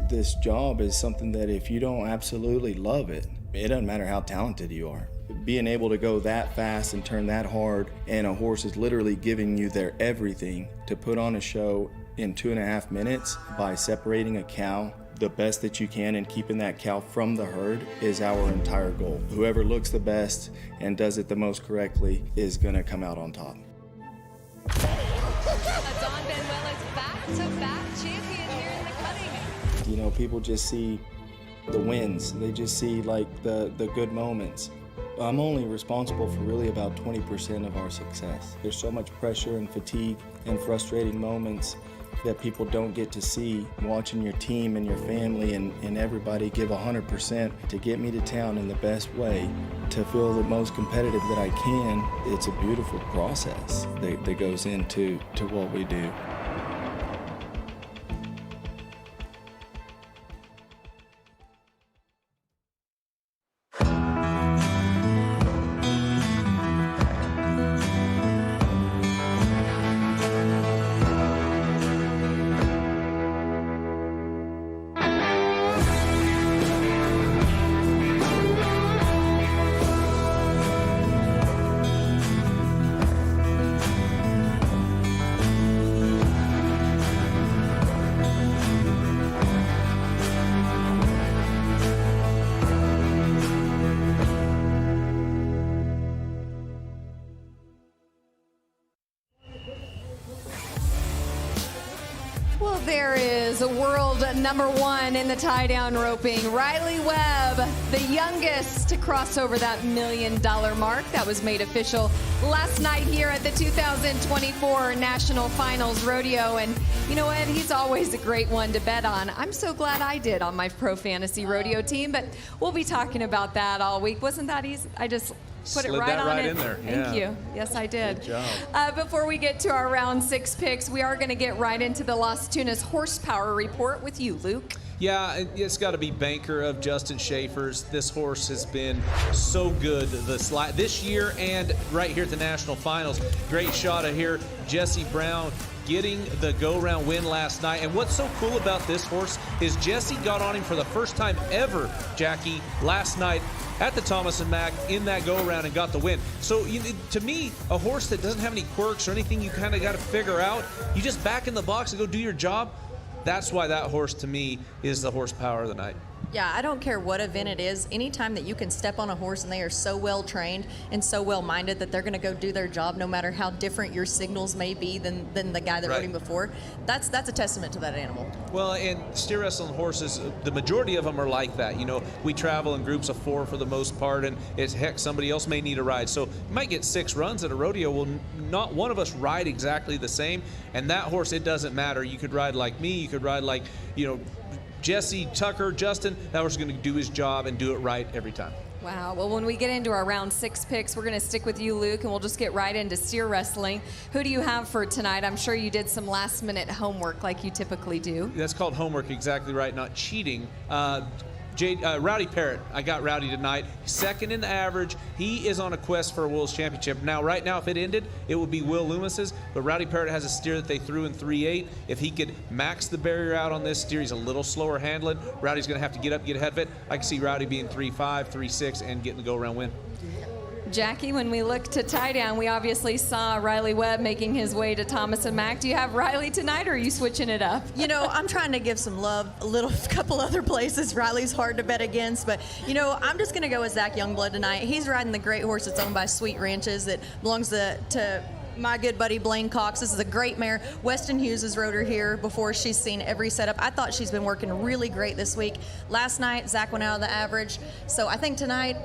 S12: This job is something that if you don't absolutely love it, it doesn't matter how talented you are. Being able to go that fast and turn that hard, and a horse is literally giving you their everything to put on a show in 2.5 minutes by separating a cow the best that you can and keeping that cow from the herd is our entire goal. Whoever looks the best and does it the most correctly is gonna come out on top.
S1: Don Benuela's back-to-back champion here in the cutting.
S12: You know, people just see the wins. They just see like the good moments. I'm only responsible for really about 20% of our success. There's so much pressure and fatigue and frustrating moments that people don't get to see. Watching your team and your family and everybody give 100% to get me to town in the best way, to feel the most competitive that I can, it's a beautiful process that goes into what we do.
S1: there is a world #1 in the tie-down roping. Riley Webb, the youngest to cross over that $1 million mark. That was made official last night here at the 2024 National Finals Rodeo. And you know what? He's always a great one to bet on. I'm so glad I did on my Pro Fantasy Rodeo team, but we'll be talking about that all week. Wasn't that easy? I just put it right on
S9: in there.
S1: Thank you. Yes, I did.
S9: Good job.
S1: Before we get to our round 6 picks, we are going to get right into the Las Tunas horsepower report with you, Luke.
S9: Yeah, it's got to be Banker of Justin Schaefer's. This horse has been so good this year and right here at the National Finals. Great shot of here. Jesse Brown getting the go-round win last night. And what's so cool about this horse is Jesse got on him for the first time ever, Jackie, last night at the Thomas and Mack in that go-around and got the win. So to me, a horse that doesn't have any quirks or anything you kind of got to figure out, you just back in the box and go do your job. That's why that horse, to me, is the horsepower of the night.
S10: Yeah, I don't care what event it is. Anytime that you can step on a horse and they are so well trained and so well minded that they're going to go do their job, no matter how different your signals may be than the guy that rode him before, that's a testament to that animal.
S9: Well, and steer wrestling horses, the majority of them are like that. You know, we travel in groups of 4 for the most part, and it's heck, somebody else may need a ride. So you might get 6 runs at a rodeo. Well, not one of us ride exactly the same. And that horse, it doesn't matter. You could ride like me. You could ride like, Jesse, Tucker, Justin. That horse is going to do his job and do it right every time.
S1: Wow. Well, when we get into our round 6 picks, we're going to stick with you, Luke, and we'll just get right into steer wrestling. Who do you have for tonight? I'm sure you did some last-minute homework like you typically do.
S9: That's called homework, exactly right, not cheating. Rowdy Parrott, I got Rowdy tonight. Second in the average. He is on a quest for a World's Championship. Now, right now, if it ended, it would be Will Loomis's, but Rowdy Parrott has a steer that they threw in 3.8. If he could max the barrier out on this steer, he's a little slower handling. Rowdy's going to have to get up, get ahead of it. I can see Rowdy being 3.5, 3.6, and getting the go-around win.
S1: Jackie, when we look to tie down, we obviously saw Riley Webb making his way to Thomas and Mack. Do you have Riley tonight, or are you switching it up?
S10: I'm trying to give some love a couple other places. Riley's hard to bet against, but I'm just going to go with Zach Youngblood tonight. He's riding the great horse that's owned by Sweet Ranches that belongs to my good buddy Blaine Cox. This is a great mare. Weston Hughes has rode her here before. She's seen every setup. I thought she's been working really great this week. Last night, Zach went out of the average. So I think tonight,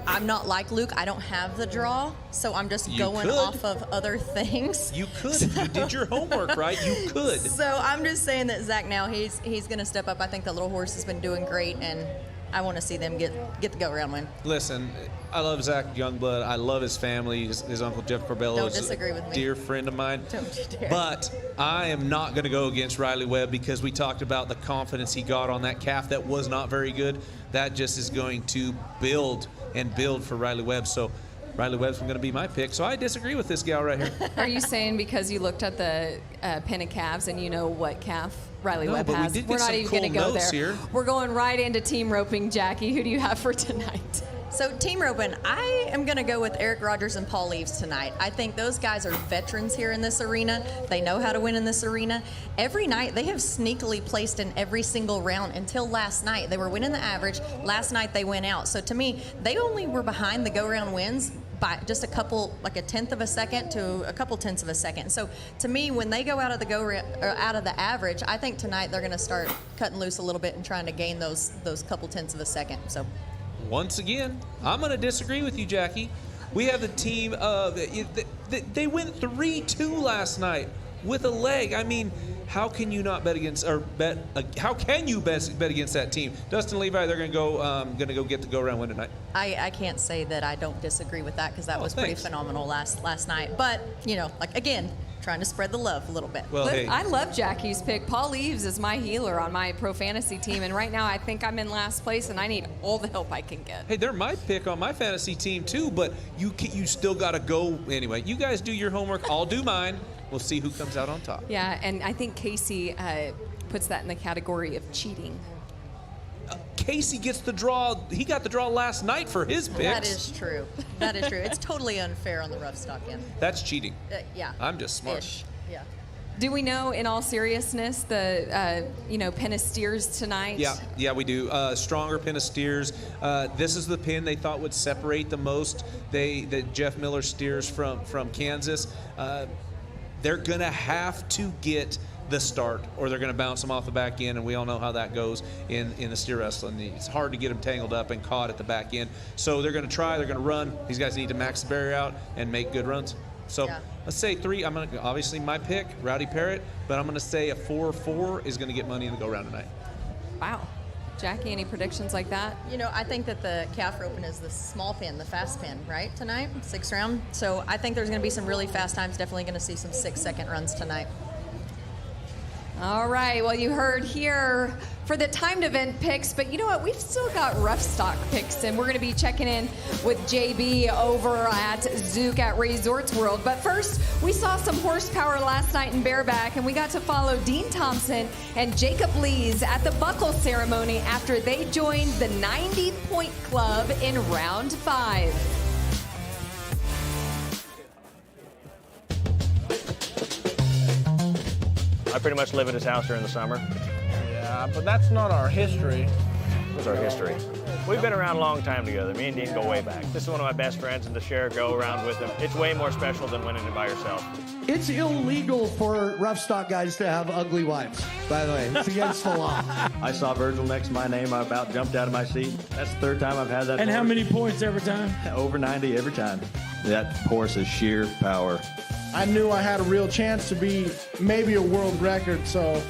S10: I'm not like Luke. I don't have the draw, so I'm just going off of other things.
S9: You could. If you did your homework right, you could.
S10: So I'm just saying that Zach now, he's going to step up. I think the little horse has been doing great, and I want to see them get the go-around win.
S9: Listen, I love Zach Youngblood. I love his family. His uncle Jeff Corbello is a dear friend of mine.
S10: Don't you dare.
S9: But I am not going to go against Riley Webb because we talked about the confidence he got on that calf that was not very good. That just is going to build and build for Riley Webb. So Riley Webb's going to be my pick. So I disagree with this gal right here.
S1: Are you saying because you looked at the pen of calves and you know what calf Riley Webb
S9: but
S1: has?
S9: We're
S1: not even going to go there.
S9: Here.
S1: We're going right into team roping. Jackie, who do you have for tonight?
S10: So team roping, I am going to go with Eric Rogers and Paul Eaves tonight. I think those guys are veterans here in this arena. They know how to win in this arena. Every night, they have sneakily placed in every single round until last night. They were winning the average. Last night, they went out. So to me, they only were behind the go-round wins by just a couple, like a tenth of a second to a couple tenths of a second. So to me, when they go out of the average, I think tonight they're going to start cutting loose a little bit and trying to gain those couple tenths of a second. So.
S9: Once again, I'm going to disagree with you, Jackie. We have the team of they went 3-2 last night with a leg. I mean, how can you not bet against how can you bet against that team? Dustin Levi, they're going to go get the go-around win tonight.
S10: I can't say that I don't disagree with that because that was pretty phenomenal last night. But again, trying to spread the love a little bit.
S9: Well, hey.
S1: I love Jackie's pick. Paul Eaves is my healer on my Pro Fantasy team, and right now I think I'm in last place, and I need all the help I can get.
S9: Hey, they're my pick on my fantasy team too, but you still got to go anyway. You guys do your homework. I'll do mine. We'll see who comes out on top.
S1: Yeah, and I think Kaycee puts that in the category of cheating.
S9: Kaycee gets the draw. He got the draw last night for his picks.
S10: That is true. That is true. It's totally unfair on the rough stock end.
S9: That's cheating.
S10: Yeah.
S9: I'm just smart.
S10: Ish. Yeah.
S1: Do we know, in all seriousness, the pin of steers tonight?
S9: Yeah, we do. Stronger pin of steers. This is the pin they thought would separate the most. The Jeff Miller steers from Kansas. They're gonna have to get the start, or they're going to bounce them off the back end, and we all know how that goes in the steer wrestling. It's hard to get them tangled up and caught at the back end. So they're going to try, they're going to run. These guys need to max the barrier out and make good runs. So let's say 3. I'm going to, obviously my pick, Rowdy Parrott, but I'm going to say a 4-4 is going to get money in the go-round tonight.
S1: Wow. Jackie, any predictions like that?
S10: You know, I think that the calf roping is the small pin, the fast pin, right, tonight? 6th round. So I think there's going to be some really fast times. Definitely going to see some 6-second runs tonight.
S1: All right, well, you heard here for the timed event picks, but you know what? We've still got rough stock picks, and we're going to be checking in with JB over at Zook at Resorts World. But first, we saw some horsepower last night in bareback, and we got to follow Dean Thompson and Jacob Lees at the buckle ceremony after they joined the 90-point club in round 5.
S8: I pretty much live at his house during the summer.
S11: Yeah, but that's not our history.
S8: What's our history? We've been around a long time together. Me and Dean go way back. This is one of my best friends, and to share a go-around with him, it's way more special than winning it by yourself.
S13: It's illegal for rough stock guys to have ugly wives, by the way. It's against the law.
S8: I saw Virgil next to my name. I about jumped out of my seat. That's the 3rd time I've had that.
S13: And how many points every time?
S8: Over 90 every time. That horse is sheer power.
S13: I knew I had a real chance to be maybe a world record, so.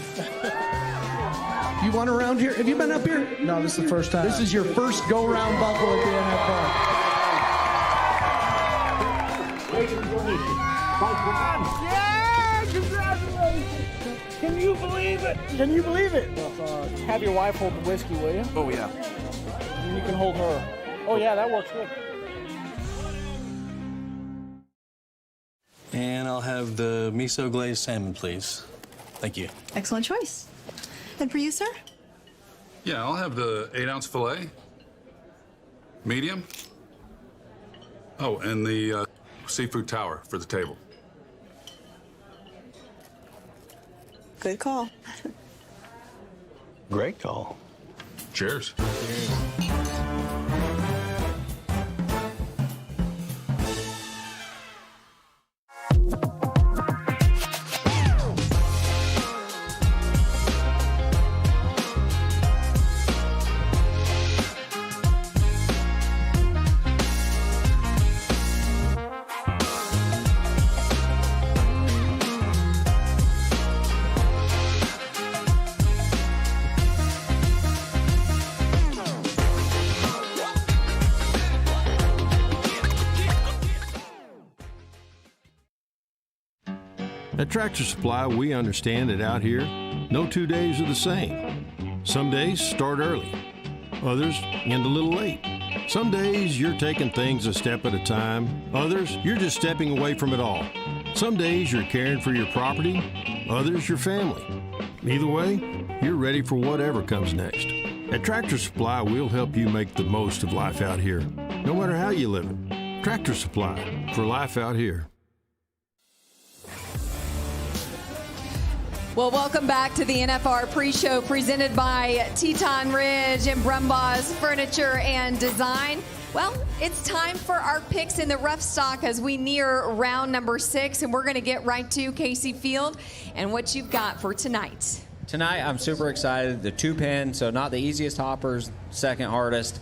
S13: You won around here? Have you been up here? No, this is the first time. This is your first go-round buckle at the NFR. Yeah, congratulations. Can you believe it? Can you believe it? Have your wife hold the whiskey, will you?
S8: Oh, yeah.
S13: And you can hold her. Oh, yeah, that works good.
S27: And I'll have the miso glazed salmon, please. Thank you.
S28: Excellent choice. And for you, sir?
S29: Yeah, I'll have the 8-ounce filet. Medium. Oh, and the seafood tower for the table.
S28: Good call.
S27: Great call.
S29: Cheers.
S14: At Tractor Supply, we understand that out here, no 2 days are the same. Some days start early, others end a little late. Some days you're taking things a step at a time, others you're just stepping away from it all. Some days you're caring for your property, others your family. Either way, you're ready for whatever comes next. At Tractor Supply, we'll help you make the most of life out here, no matter how you live it. Tractor Supply, for life out here.
S1: Well, welcome back to the NFR Pre-Show presented by Teton Ridge and Brumbaugh's Furniture and Design. Well, it's time for our picks in the rough stock as we near round number 6, and we're going to get right to Kaycee Feild and what you've got for tonight.
S15: Tonight, I'm super excited. The 2-pin, so not the easiest hoppers, second hardest.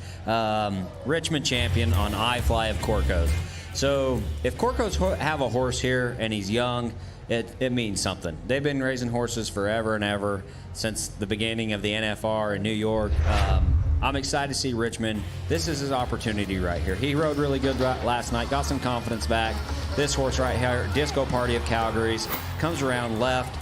S15: Richmond champion on I-Fly of Corco's. So if Corco's have a horse here and he's young, it means something. They've been raising horses forever and ever since the beginning of the NFR in New York. I'm excited to see Richmond. This is his opportunity right here. He rode really good last night, got some confidence back. This horse right here, Disco Party of Calgary's, comes around left.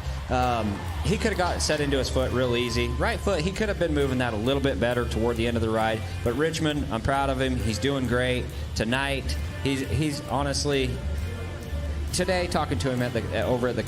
S15: He could have got set into his foot real easy. Right foot, he could have been moving that a little bit better toward the end of the ride. But Richmond, I'm proud of him. He's doing great. Tonight, he's honestly... Today, talking to him at over at the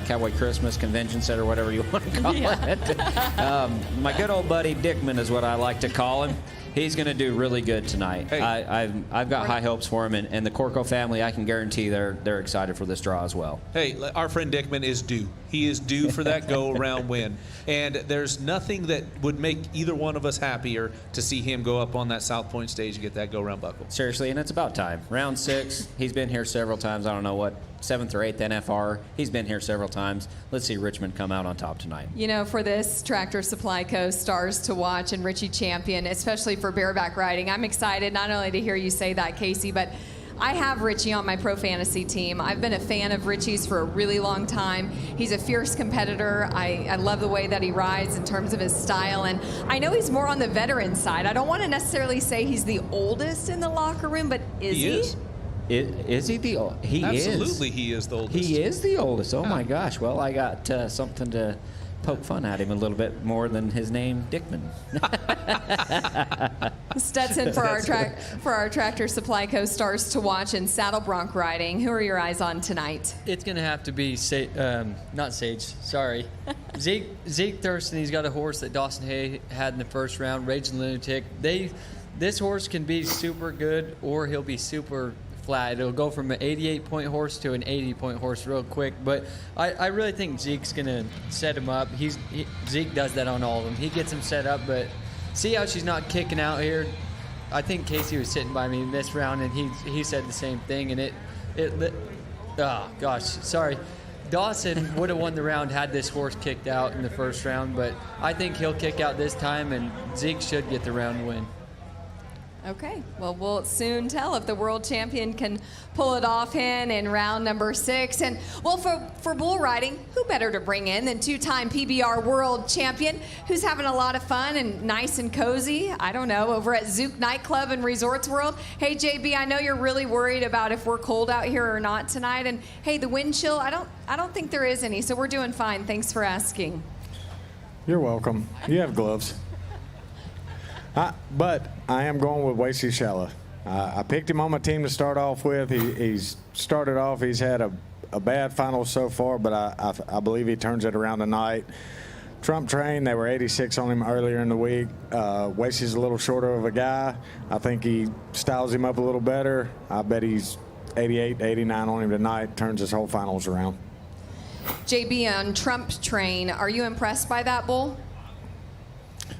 S15: Cowboy Christmas Convention Center, whatever you want to call it. My good old buddy Dickman is what I like to call him. He's going to do really good tonight. Hey. I've got high hopes for him, and the Corco family, I can guarantee they're excited for this draw as well.
S9: Hey, our friend Dickman is due. He is due for that go-around win. And there's nothing that would make either one of us happier to see him go up on that South Point stage and get that go-around buckle.
S15: Seriously, and it's about time. Round 6, he's been here several times. I don't know what 7th or 8th NFR. He's been here several times. Let's see Richmond come out on top tonight.
S1: You know, for this Tractor Supply Co. stars to watch and Richie Champion, especially for bareback riding, I'm excited not only to hear you say that, Kaycee, but I have Richie on my Pro Fantasy team. I've been a fan of Richie's for a really long time. He's a fierce competitor. I love the way that he rides in terms of his style, and I know he's more on the veteran side. I don't want to necessarily say he's the oldest in the locker room, but is he?
S15: Is he the oldest? He is.
S9: Absolutely, he is the oldest.
S15: He is the oldest. Oh, my gosh. Well, I got something to poke fun at him a little bit more than his name, Dickman.
S1: Stetson, for our Tractor Supply Co. stars to watch in saddle bronc riding, who are your eyes on tonight?
S16: It's going to have to be, not Sage, sorry. Zeke Thurston. He's got a horse that Dawson Hay had in the first round, Raging Lunatic. This horse can be super good, or he'll be super flat. It'll go from an 88-point horse to an 80-point horse real quick, but I really think Zeke's going to set him up. Zeke does that on all of them. He gets him set up, but see how she's not kicking out here? I think Kaycee was sitting by me in this round, and he said the same thing, and oh, gosh, sorry. Dawson would have won the round had this horse kicked out in the first round, but I think he'll kick out this time, and Zeke should get the round win.
S1: Okay, well, we'll soon tell if the world champion can pull it off in round number 6. And, well, for bull riding, who better to bring in than 2-time PBR world champion who's having a lot of fun and nice and cozy, I don't know, over at Zouk Nightclub and Resorts World. Hey, JB, I know you're really worried about if we're cold out here or not tonight. And, hey, the wind chill, I don't think there is any, so we're doing fine. Thanks for asking.
S17: You're welcome. You have gloves. But I am going with Wasey Shella. I picked him on my team to start off with. He's started off. He's had a bad final so far, but I believe he turns it around tonight. Trump Train, they were 86 on him earlier in the week. Wasey's a little shorter of a guy. I think he styles him up a little better. I bet he's 88, 89 on him tonight, turns his whole finals around.
S1: JB, on Trump Train, are you impressed by that bull?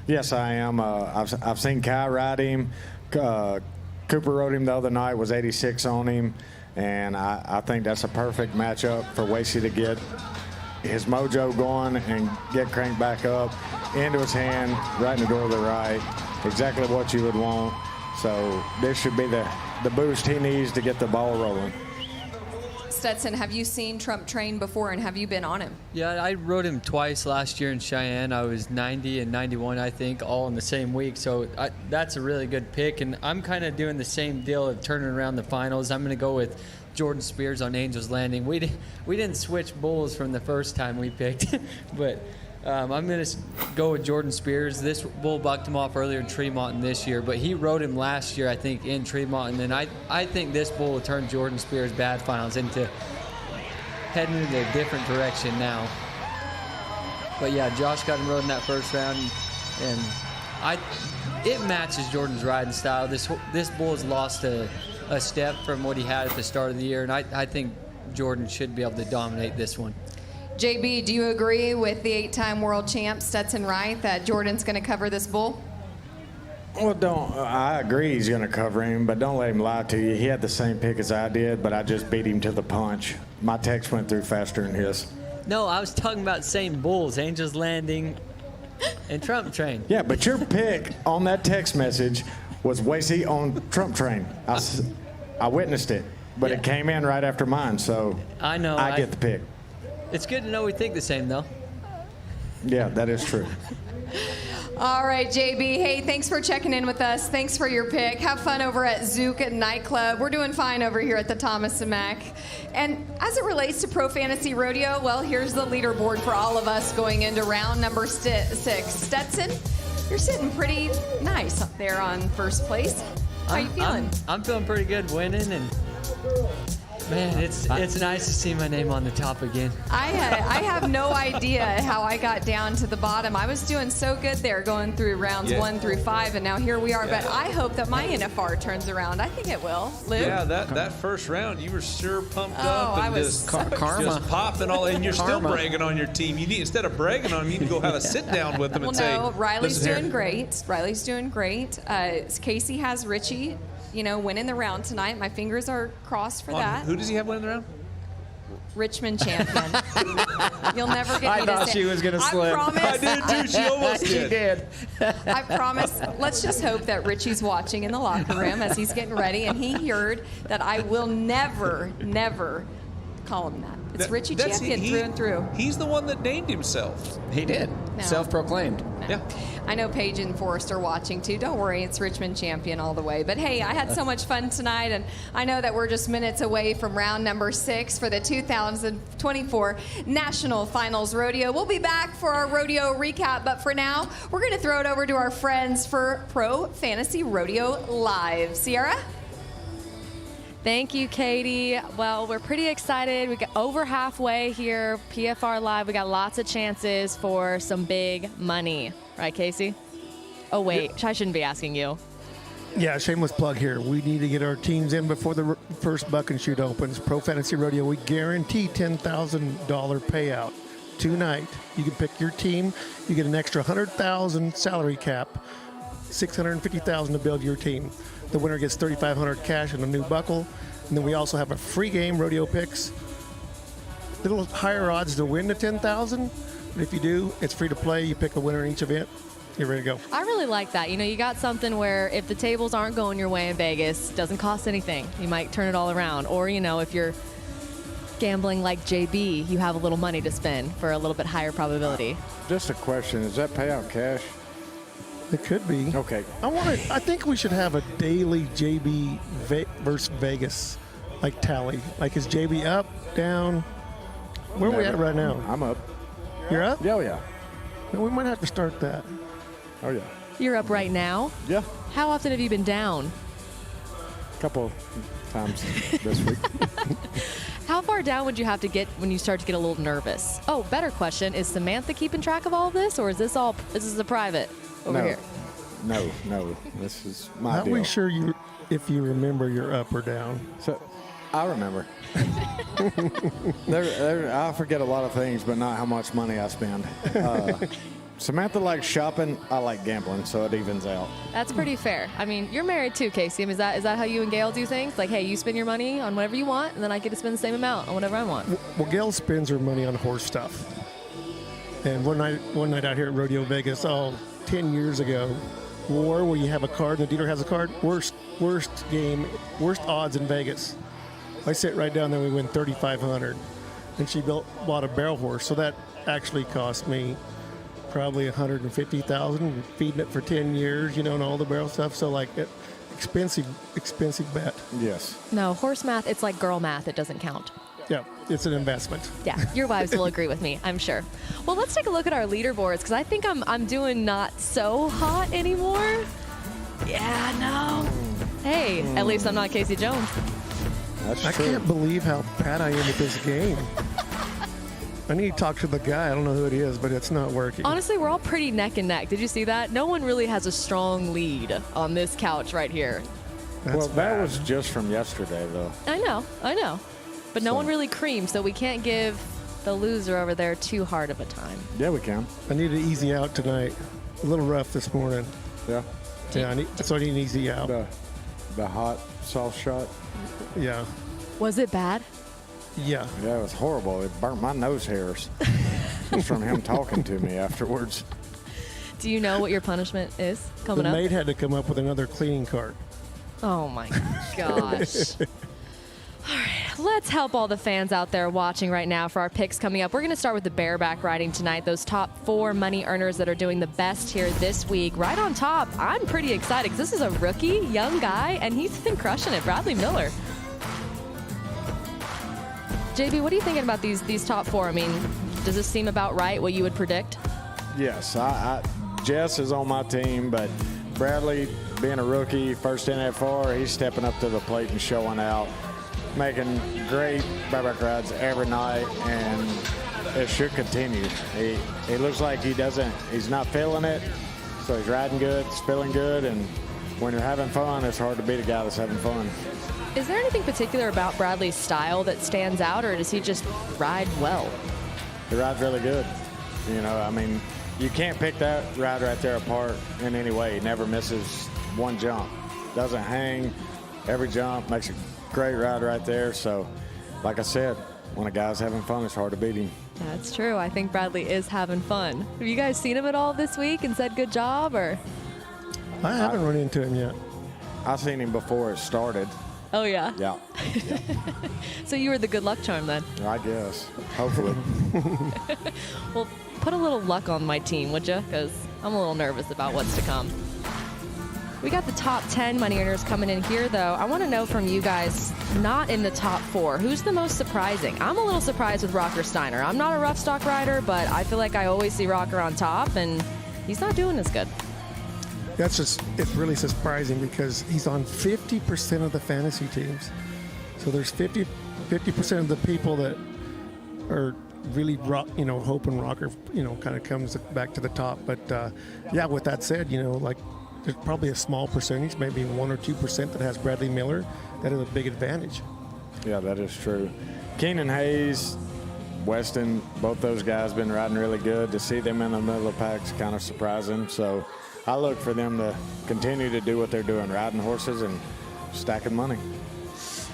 S17: Yes, I am. I've seen Kai ride him. Cooper rode him the other night, was 86 on him, and I think that's a perfect matchup for Wasey to get his mojo going and get cranked back up into his hand, right in the door of the right. Exactly what you would want. So this should be the boost he needs to get the ball rolling.
S1: Stetson, have you seen Trump Train before, and have you been on him?
S16: Yeah, I rode him twice last year in Cheyenne. I was 90 and 91, I think, all in the same week. So that's a really good pick, and I'm kind of doing the same deal of turning around the finals. I'm going to go with Jordan Spears on Angel's Landing. We didn't switch bulls from the first time we picked, but I'm going to go with Jordan Spears. This bull bucked him off earlier in Tremont this year, but he rode him last year, I think, in Tremont. And then I think this bull will turn Jordan Spears' bad finals into heading in a different direction now. But yeah, Josh got him rode in that first round, and it matches Jordan's riding style. This bull has lost a step from what he had at the start of the year, and I think Jordan should be able to dominate this one.
S1: JB, do you agree with the 8-time world champ Stetson Wright that Jordan's going to cover this bull?
S17: Well, I agree he's going to cover him, but don't let him lie to you. He had the same pick as I did, but I just beat him to the punch. My text went through faster than his.
S16: No, I was talking about the same bulls, Angel's Landing and Trump Train.
S17: Yeah, but your pick on that text message was Wasey on Trump Train. I witnessed it, but it came in right after mine, so
S16: I know.
S17: I get the pick.
S16: It's good to know we think the same, though.
S17: Yeah, that is true.
S1: All right, JB. Hey, thanks for checking in with us. Thanks for your pick. Have fun over at Zouk Nightclub. We're doing fine over here at the Thomas Mack. And as it relates to Pro Fantasy Rodeo, well, here's the leaderboard for all of us going into round number 6. Stetson, you're sitting pretty nice up there on first place. How you feeling?
S16: I'm feeling pretty good, winning, and man, it's nice to see my name on the top again.
S1: I have no idea how I got down to the bottom. I was doing so good there going through rounds 1 through 5, and now here we are. But I hope that my NFR turns around. I think it will. Luke?
S9: Yeah, that first round, you were sure pumped up and
S1: I was
S9: just,
S16: karma.
S9: just popping all, and you're still bragging on your team. You need, instead of bragging on them, you need to go have a sit down with them and say,
S1: Riley's
S9: listen
S1: doing
S9: here.
S1: great. Riley's doing great. Kaycee has Richie, winning the round tonight. My fingers are crossed for that.
S9: Who does he have winning the round?
S1: Richmond champion. You'll never get me
S15: I thought
S1: to say
S15: she was going to slip.
S1: I promise.
S9: I did too. She almost
S15: She did.
S1: I promise. Let's just hope that Richie's watching in the locker room as he's getting ready, and he heard that I will never call him that. It's Richie champion through and through.
S9: He's the one that named himself.
S15: He did.
S1: No.
S15: Self-proclaimed.
S1: No.
S9: Yeah.
S1: I know Paige and Forrest are watching too. Don't worry, it's Richmond champion all the way. But hey, I had so much fun tonight, and I know that we're just minutes away from round number 6 for the 2024 National Finals Rodeo. We'll be back for our rodeo recap, but for now, we're going to throw it over to our friends for Pro Fantasy Rodeo Live. Sierra?
S6: Thank you, Katie. Well, we're pretty excited. We got over halfway here, PFR Live. We got lots of chances for some big money. Right, Kaycee? Oh, wait. I shouldn't be asking you.
S13: Yeah, shameless plug here. We need to get our teams in before the first buck and shoot opens. Pro Fantasy Rodeo, we guarantee $10,000 payout tonight. You can pick your team. You get an extra $100,000 salary cap, $650,000 to build your team. The winner gets $3,500 cash and a new buckle. And then we also have a free game, Rodeo Picks. Little higher odds to win the $10,000. But if you do, it's free to play. You pick a winner in each event. You're ready to go.
S6: I really like that. You know, you got something where if the tables aren't going your way in Vegas, it doesn't cost anything. You might turn it all around. Or, you know, if you're gambling like JB, you have a little money to spend for a little bit higher probability.
S17: Just a question. Is that payout cash?
S13: It could be.
S17: Okay.
S13: I think we should have a daily JB versus Vegas like tally. Like, is JB up, down? Where are we at right now?
S17: I'm up.
S13: You're up?
S17: Yeah, yeah.
S13: We might have to start that.
S17: Oh, yeah.
S6: You're up right now?
S17: Yeah.
S6: How often have you been down?
S17: A couple times this week.
S6: How far down would you have to get when you start to get a little nervous? Oh, better question. Is Samantha keeping track of all of this, or is this a private over here?
S17: No. This is my
S13: Not
S17: deal.
S13: we sure if you remember you're up or down.
S17: So, I remember. I forget a lot of things, but not how much money I spend. Samantha likes shopping. I like gambling, so it evens out.
S6: That's pretty fair. I mean, you're married too, Kaycee. I mean, is that how you and Gail do things? Like, hey, you spend your money on whatever you want, and then I get to spend the same amount on whatever I want.
S13: Well, Gail spends her money on horse stuff. And one night out here at Rodeo Vegas, 10 years ago, war where you have a card and the dealer has a card. Worst odds in Vegas. I sit right down there, we win $3,500. And she bought a barrel horse, so that actually cost me probably $150,000, feeding it for 10 years, and all the barrel stuff. So expensive bet.
S17: Yes.
S6: No, horse math, it's like girl math. It doesn't count.
S13: Yeah, it's an investment.
S6: Yeah, your wives will agree with me, I'm sure. Well, let's take a look at our leaderboards, because I think I'm doing not so hot anymore. Yeah, no. Hey, at least I'm not Kaycee Jones.
S17: That's
S13: I
S17: true.
S13: can't believe how bad I am at this game. I need to talk to the guy. I don't know who it is, but it's not working.
S6: Honestly, we're all pretty neck and neck. Did you see that? No one really has a strong lead on this couch right here.
S17: That was just from yesterday, though.
S6: I know. But no one really creamed, so we can't give the loser over there too hard of a time.
S17: Yeah, we can.
S13: I need to easy out tonight. A little rough this morning.
S17: Yeah.
S13: Yeah, I need an easy out.
S17: The hot sauce shot.
S13: Yeah.
S6: Was it bad?
S13: Yeah.
S17: Yeah, it was horrible. It burnt my nose hairs just from him talking to me afterwards.
S6: Do you know what your punishment is coming
S13: the
S6: up?
S13: maid had to come up with another cleaning cart.
S6: Oh, my gosh. All right, let's help all the fans out there watching right now for our picks coming up. We're going to start with the bareback riding tonight, those top 4 money earners that are doing the best here this week. Right on top, I'm pretty excited because this is a rookie, young guy, and he's been crushing it, Bradley Miller. JB, what are you thinking about these top 4? I mean, does this seem about right, what you would predict?
S17: Yes, Jess is on my team, but Bradley, being a rookie, first NFR, he's stepping up to the plate and showing out, making great bareback rides every night, and it should continue. He looks like he's not feeling it, so he's riding good, it's feeling good, and when you're having fun, it's hard to beat a guy that's having fun.
S6: Is there anything particular about Bradley's style that stands out, or does he just ride well?
S17: He rides really good. I mean, you can't pick that ride right there apart in any way. He never misses one jump. Doesn't hang every jump. Makes a great ride right there. So, like I said, when a guy's having fun, it's hard to beat him.
S6: That's true. I think Bradley is having fun. Have you guys seen him at all this week and said good job, or?
S13: I haven't run into him yet.
S17: I've seen him before it started.
S6: Oh, yeah?
S17: Yeah.
S6: So you were the good luck charm then?
S17: I guess. Hopefully.
S6: Well, put a little luck on my team, would you? Because I'm a little nervous about what's to come. We got the top 10 money earners coming in here, though. I want to know from you guys, not in the top 4, who's the most surprising? I'm a little surprised with Rocker Steiner. I'm not a rough stock rider, but I feel like I always see Rocker on top, and he's not doing as good.
S13: It's really surprising because he's on 50% of the fantasy teams. So there's 50% of the people that are really, hoping Rocker, kind of comes back to the top. But yeah, with that said, there's probably a small percentage, maybe 1 or 2% that has Bradley Miller. That is a big advantage.
S17: Yeah, that is true. Keenan Hayes, Weston, both those guys been riding really good. To see them in the middle of the pack is kind of surprising. So I look for them to continue to do what they're doing, riding horses and stacking money.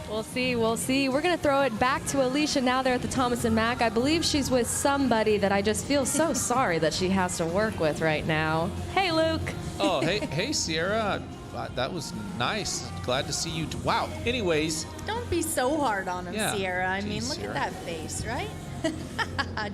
S6: We'll see. We're going to throw it back to Alicia now there at the Thomas & Mack. I believe she's with somebody that I just feel so sorry that she has to work with right now. Hey, Luke.
S9: Oh, hey, Sierra. That was nice. Glad to see you. Wow. Anyways.
S18: Don't be so hard on him,
S9: Yeah.
S18: Sierra. I mean, look at that face, right?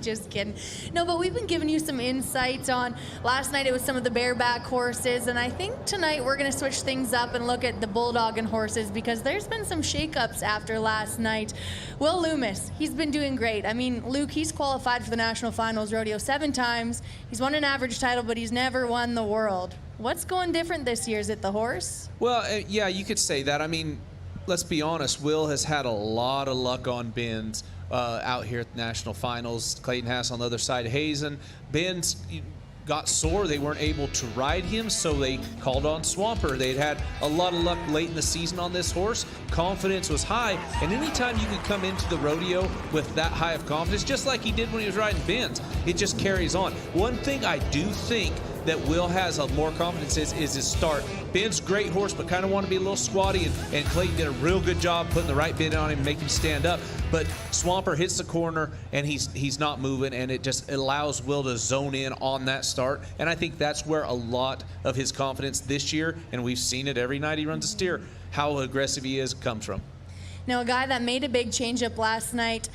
S18: Just kidding. No, but we've been giving you some insights on last night. It was some of the bareback horses, and I think tonight we're going to switch things up and look at the bulldogging horses because there's been some shakeups after last night. Will Loomis, he's been doing great. I mean, Luke, he's qualified for the National Finals Rodeo 7 times. He's won an average title, but he's never won the world. What's going different this year? Is it the horse?
S9: Well, yeah, you could say that. I mean, let's be honest. Will has had a lot of luck on bends out here at the National Finals. Clayton Haas on the other side. Hazen. Bends got sore. They weren't able to ride him, so they called on Swamper. They'd had a lot of luck late in the season on this horse. Confidence was high, and anytime you can come into the rodeo with that high of confidence, just like he did when he was riding Bends, it just carries on. One thing I do think that Will has more confidence is his start. Ben's great horse, but kind of want to be a little squatty, and Clayton did a real good job putting the right bend on him, make him stand up. But Swamper hits the corner, and he's not moving, and it just allows Will to zone in on that start. And I think that's where a lot of his confidence this year, and we've seen it every night he runs a steer, how aggressive he is, comes from.
S18: Now, a guy that made a big change up last night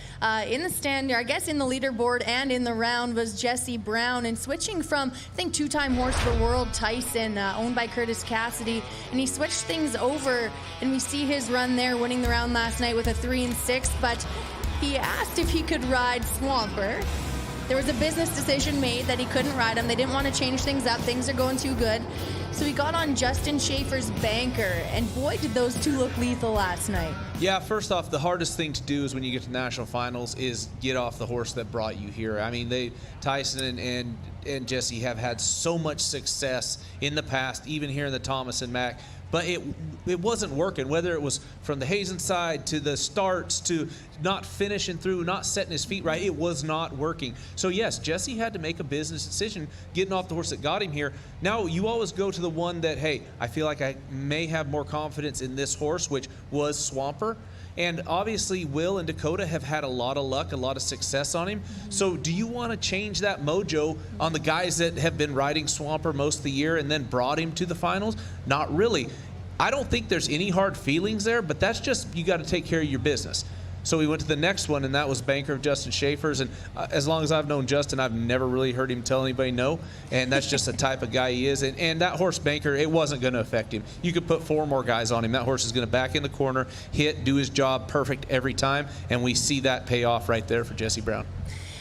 S18: in the stand, or I guess in the leaderboard and in the round, was Jesse Brown. And switching from, I think, 2-time horse of the world Tyson, owned by Curtis Cassidy. And he switched things over, and we see his run there, winning the round last night with a 3 and 6. But he asked if he could ride Swamper. There was a business decision made that he couldn't ride him. They didn't want to change things up. Things are going too good. So he got on Justin Schaefer's Banker, and boy, did those two look lethal last night.
S9: Yeah, first off, the hardest thing to do is when you get to national finals is get off the horse that brought you here. I mean, Tyson and Jesse have had so much success in the past, even here in the Thomas and Mack. But it wasn't working, whether it was from the Hazen side to the starts to not finishing through, not setting his feet right. It was not working. So, yes, Jesse had to make a business decision getting off the horse that got him here. Now, you always go to the one that, hey, I feel like I may have more confidence in this horse, which was Swamper. And obviously, Will and Dakota have had a lot of luck, a lot of success on him. So do you want to change that mojo on the guys that have been riding Swamper most of the year and then brought him to the finals? Not really. I don't think there's any hard feelings there, but that's just, you got to take care of your business. So we went to the next one, and that was Banker of Justin Schaefer's. And as long as I've known Justin, I've never really heard him tell anybody no. And that's just the type of guy he is. And that horse, Banker, it wasn't going to affect him. You could put 4 more guys on him. That horse is going to back in the corner, hit, do his job perfect every time. And we see that pay off right there for Jesse Brown.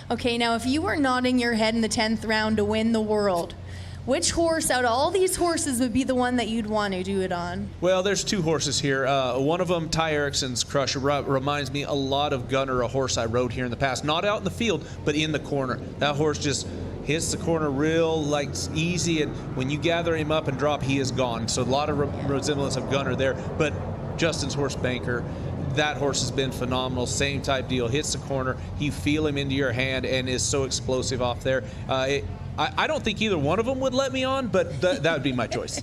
S18: Okay, now if you were nodding your head in the 10th round to win the world, which horse out of all these horses would be the one that you'd want to do it on?
S9: Well, there's 2 horses here. One of them, Ty Erickson's Crusher, reminds me a lot of Gunner, a horse I rode here in the past. Not out in the field, but in the corner. That horse just hits the corner real easy, and when you gather him up and drop, he is gone. So a lot of resemblance of Gunner there. But Justin's horse, Banker, that horse has been phenomenal. Same type deal. Hits the corner. You feel him into your hand and is so explosive off there. I don't think either one of them would let me on, but that would be my choice.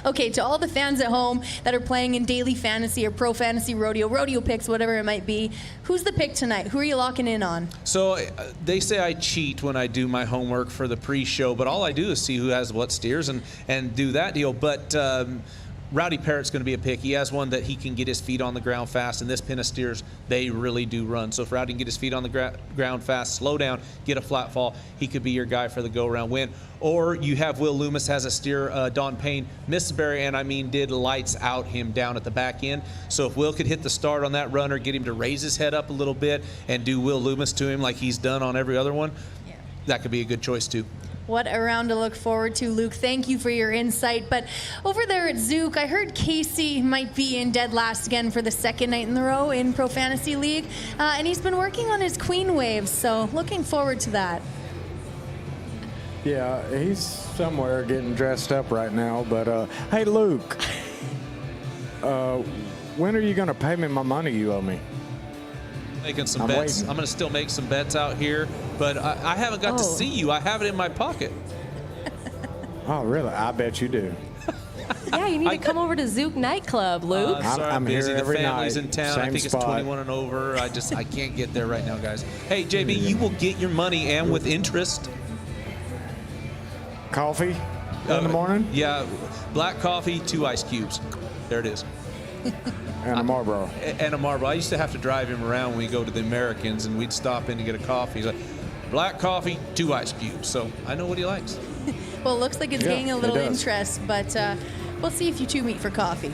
S18: Okay, to all the fans at home that are playing in daily fantasy or pro fantasy rodeo picks, whatever it might be, who's the pick tonight? Who are you locking in on?
S9: So they say I cheat when I do my homework for the pre-show, but all I do is see who has what steers and do that deal. But Rowdy Parrott's going to be a pick. He has one that he can get his feet on the ground fast, and this pen of steers, they really do run. So if Rowdy can get his feet on the ground fast, slow down, get a flat fall, he could be your guy for the go-around win. Or you have Will Loomis has a steer, Don Payne, Mississippi, and did lights out him down at the back end. So if Will could hit the start on that runner, get him to raise his head up a little bit and do Will Loomis to him like he's done on every other one, that could be a good choice too.
S18: What a round to look forward to, Luke. Thank you for your insight. But over there at Zook, I heard Kaycee might be in dead last again for the second night in a row in Pro Fantasy League. And he's been working on his queen waves, so looking forward to that.
S17: Yeah, he's somewhere getting dressed up right now. But, hey, Luke, when are you going to pay me my money you owe me?
S9: Making some bets.
S17: Waiting.
S9: I'm going to still make some bets out here, but I haven't got to see you. I have it in my pocket.
S17: Oh, really? I bet you do.
S6: Yeah, you need to come over to Zook nightclub, Luke.
S9: Sorry, I'm busy.
S17: here
S9: The
S17: every
S9: family's
S17: night,
S9: in town. I
S17: same
S9: think
S17: spot.
S9: it's 21 and over. I can't get there right now, guys. Hey, JB, you will get your money and with interest.
S17: Coffee in the morning?
S9: Yeah, black coffee, 2 ice cubes. There it is.
S17: And a Marlboro.
S9: And a Marlboro. I used to have to drive him around when we go to the Americans, and we'd stop in to get a coffee. He's like, black coffee, 2 ice cubes. So I know what he likes.
S18: Well, it looks like it's gaining a little interest, but we'll see if you two meet for coffee.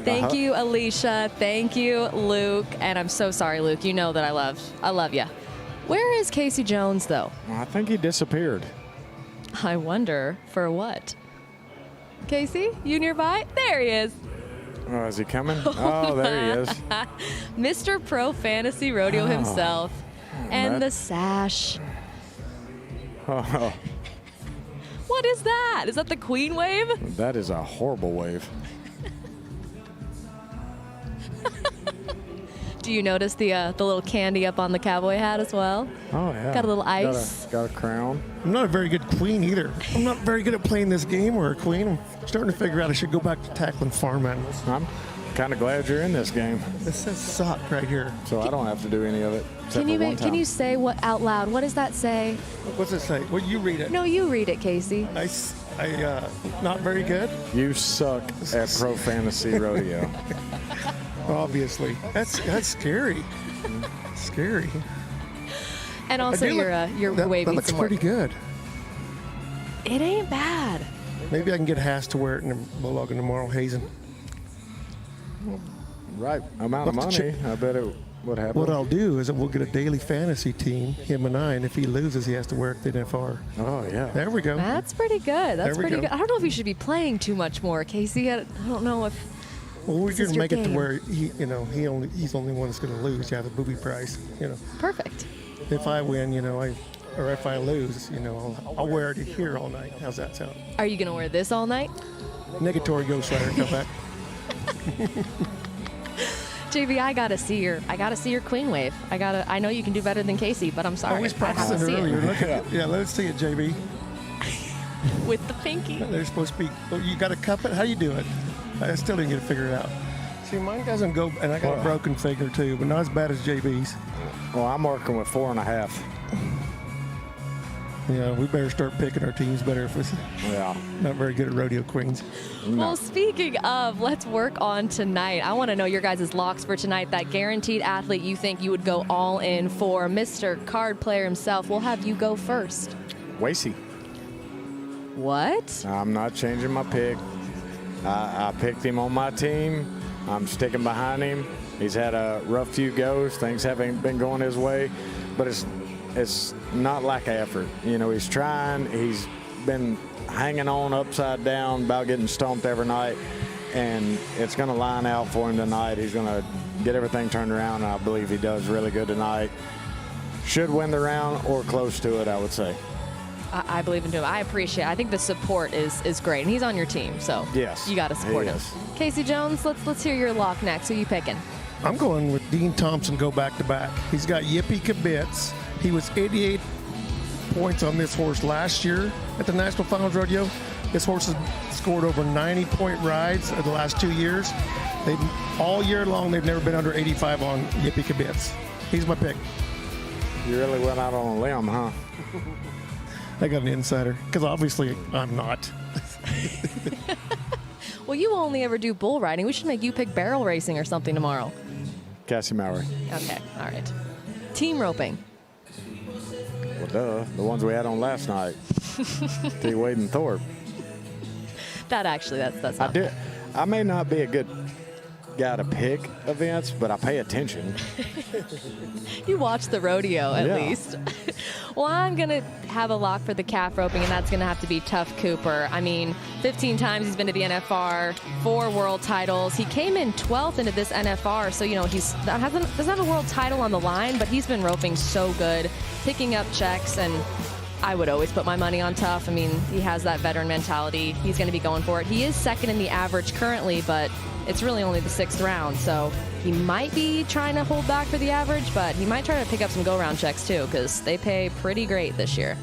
S6: Thank you, Alicia. Thank you, Luke. And I'm so sorry, Luke. You know that I love you. Where is Casey Jones, though?
S17: I think he disappeared.
S6: I wonder for what. Casey, you nearby? There he is.
S17: Oh, is he coming? Oh, there he is.
S6: Mr. Pro Fantasy Rodeo himself. And the sash.
S17: Oh,
S6: What is that? Is that the queen wave?
S17: that is a horrible wave.
S6: Do you notice the little candy up on the cowboy hat as well?
S17: Oh, yeah.
S6: Got a little ice.
S17: Got a crown.
S13: I'm not a very good queen either. I'm not very good at playing this game or a queen. I'm starting to figure out I should go back to tackling farm animals.
S17: I'm kind of glad you're in this game.
S13: This says suck right here.
S17: So I don't have to do any of it.
S6: Can you say what out loud? What does that say?
S13: What's it say? Well, you read it.
S6: No, you read it, Casey.
S13: I not very good.
S17: You suck at Pro Fantasy Rodeo.
S13: Obviously. That's scary. Scary.
S6: And also your waving.
S13: That looks
S6: some work.
S13: pretty good.
S6: It ain't bad.
S13: Maybe I can get Haas to wear it in the Logan tomorrow, hazing.
S17: Right amount of money. I bet it would happen.
S13: What I'll do is we'll get a daily fantasy team, him and I, and if he loses, he has to wear the NFR.
S17: Oh, yeah.
S13: There we go.
S6: That's pretty good. That's
S13: There we
S6: pretty
S13: go.
S6: good. I don't know if you should be playing too much more, Casey. I don't know if.
S13: Well, we're
S6: this is
S13: going to make
S6: your
S13: it to
S6: game.
S13: where he's the only one that's going to lose. You have a booby price,
S6: Perfect.
S13: If I win, or if I lose, I'll wear it here all night. How's that sound?
S6: Are you gonna wear this all night?
S13: Negatory Ghost Rider, come back.
S6: JB, I gotta see your queen wave. I know you can do better than Casey, but I'm sorry.
S13: Always
S6: I have to
S13: practicing
S6: see
S13: earlier.
S6: it.
S13: Look at it. Yeah, let's see it, JB.
S6: With the pinky.
S13: They're supposed to be. Oh, you got to cup it. How you do it? I still didn't get it figured out. See, mine doesn't go, and I got a broken finger too, but not as bad as JB's.
S17: Well, I'm working with 4.5.
S13: Yeah, we better start picking our teams better if we're not very good at rodeo queens.
S6: Well, speaking of, let's work on tonight. I want to know your guys' locks for tonight. That guaranteed athlete you think you would go all in for. Mr. Card Player himself, we'll have you go first.
S17: Wasey.
S6: What?
S17: I'm not changing my pick. I picked him on my team. I'm sticking behind him. He's had a rough few goes. Things haven't been going his way, but it's not lack of effort. He's trying. He's been hanging on upside down, about getting stomped every night, and it's going to line out for him tonight. He's going to get everything turned around, and I believe he does really good tonight. Should win the round or close to it, I would say.
S6: I believe in him. I appreciate it. I think the support is great, and he's on your team, so
S17: yes,
S6: you got to support him. Casey Jones, let's hear your lock next. Who you picking?
S13: I'm going with Dean Thompson, go back to back. He's got Yippee Kibitz. He was 88 points on this horse last year at the National Finals Rodeo. This horse has scored over 90-point rides in the last 2 years. All year long, they've never been under 85 on Yippee Kibitz. He's my pick.
S17: You really went out on a limb, huh?
S13: I got an insider, because obviously I'm not.
S6: Well, you only ever do bull riding. We should make you pick barrel racing or something tomorrow.
S17: Kassie Mowry.
S6: Okay, all right. Team roping.
S17: Well, duh. The ones we had on last night. T. Wade and Thorpe.
S6: That's not
S17: I may not be a good guy to pick events, but I pay attention.
S6: You watch the rodeo at least. Well, I'm going to have a lock for the calf roping, and that's going to have to be Tough Cooper. I mean, 15 times he's been to the NFR, 4 world titles. He came in 12th into this NFR, so, he doesn't have a world title on the line, but he's been roping so good, picking up checks, and I would always put my money on Tough. I mean, he has that veteran mentality. He's going to be going for it. He is second in the average currently, but it's really only the 6th round, so he might be trying to hold back for the average, but he might try to pick up some go-round checks too, because they pay pretty great this year.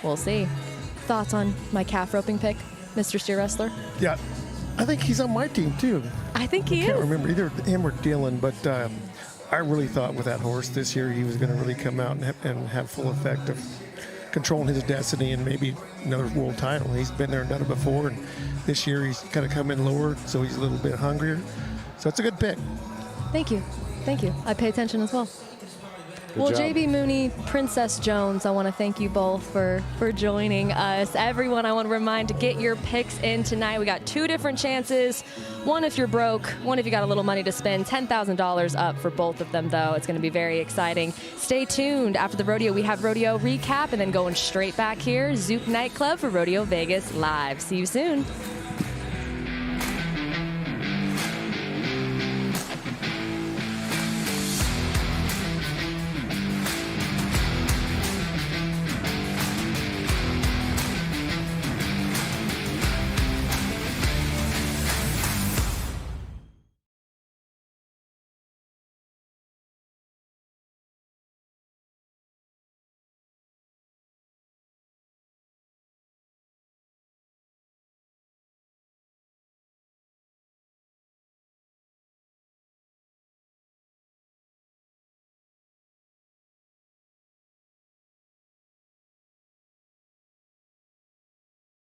S6: We'll see. Thoughts on my calf roping pick, Mr. Steer Wrestler?
S13: Yeah, I think he's on my team too.
S6: I think he is.
S13: I can't remember either him or Dylan, but I really thought with that horse this year he was going to really come out and have full effect of controlling his destiny and maybe another world title. He's been there and done it before, and this year he's kind of come in lower, so he's a little bit hungrier. So it's a good pick.
S6: Thank you. I pay attention as well.
S17: Good job.
S6: JB Mauney, Princess Jones, I want to thank you both for joining us. Everyone, I want to remind to get your picks in tonight. We got 2 different chances. One if you're broke, one if you got a little money to spend. $10,000 up for both of them, though. It's going to be very exciting. Stay tuned. After the rodeo, we have rodeo recap, and then going straight back here, Zouk Nightclub for Rodeo Vegas Live. See you soon.